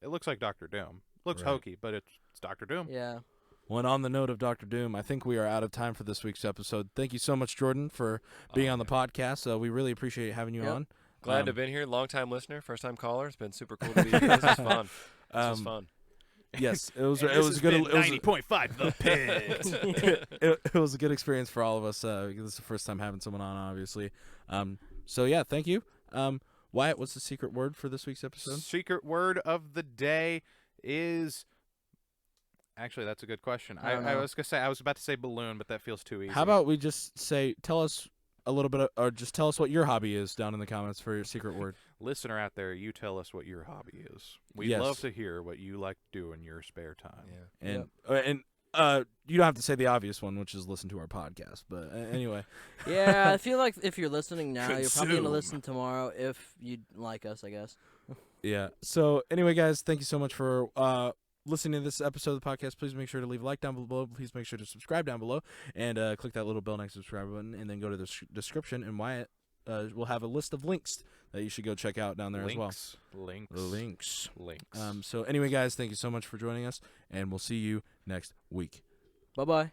Speaker 1: It looks like Doctor Doom. Looks
Speaker 3: Right.
Speaker 1: hokey, but it's Doctor Doom.
Speaker 2: Yeah.
Speaker 3: Well, and on the note of Dr. Doom, I think we are out of time for this week's episode. Thank you so much, Jordan, for being on the podcast. We really appreciate having you
Speaker 2: Yep.
Speaker 3: on.
Speaker 4: Glad to have been here. Long time listener, first time caller. It's been super cool to be here. This was fun. This was fun.
Speaker 3: Yes, it was.
Speaker 1: And
Speaker 3: It
Speaker 1: this
Speaker 3: was
Speaker 1: has
Speaker 3: good.
Speaker 1: been
Speaker 3: It was,
Speaker 1: 90.5 The Pit.
Speaker 3: it was a good experience for all of us. This is the first time having someone on, obviously. So yeah, thank you. Wyatt, what's the secret word for this week's episode?
Speaker 1: Secret word of the day is. Actually, that's a good question.
Speaker 2: I don't
Speaker 1: I
Speaker 2: know.
Speaker 1: was about to say balloon, but that feels too easy.
Speaker 3: How about we just say, tell us a little bit, or just tell us what your hobby is down in the comments for your secret word.
Speaker 1: Listener out there, you tell us what your hobby is. We'd
Speaker 3: Yes.
Speaker 1: love to hear what you like to do in your spare time.
Speaker 4: Yeah.
Speaker 3: And you don't have to say the obvious one, which is listen to our podcast. But anyway,
Speaker 2: Yeah, I feel like if you're listening now, you're probably going to
Speaker 1: Consume.
Speaker 2: listen tomorrow if you like us, I guess.
Speaker 3: yeah. So anyway, guys, thank you so much for listening to this episode of the podcast. Please make sure to leave a like down below. Please make sure to subscribe down below and click that little bell next to the subscribe button, and then go to the description. And Wyatt will have a list of links that you should go check out down there as well.
Speaker 1: Links.
Speaker 3: So anyway, guys, thank you so much for joining us, and we'll see you next week.
Speaker 2: Bye-bye.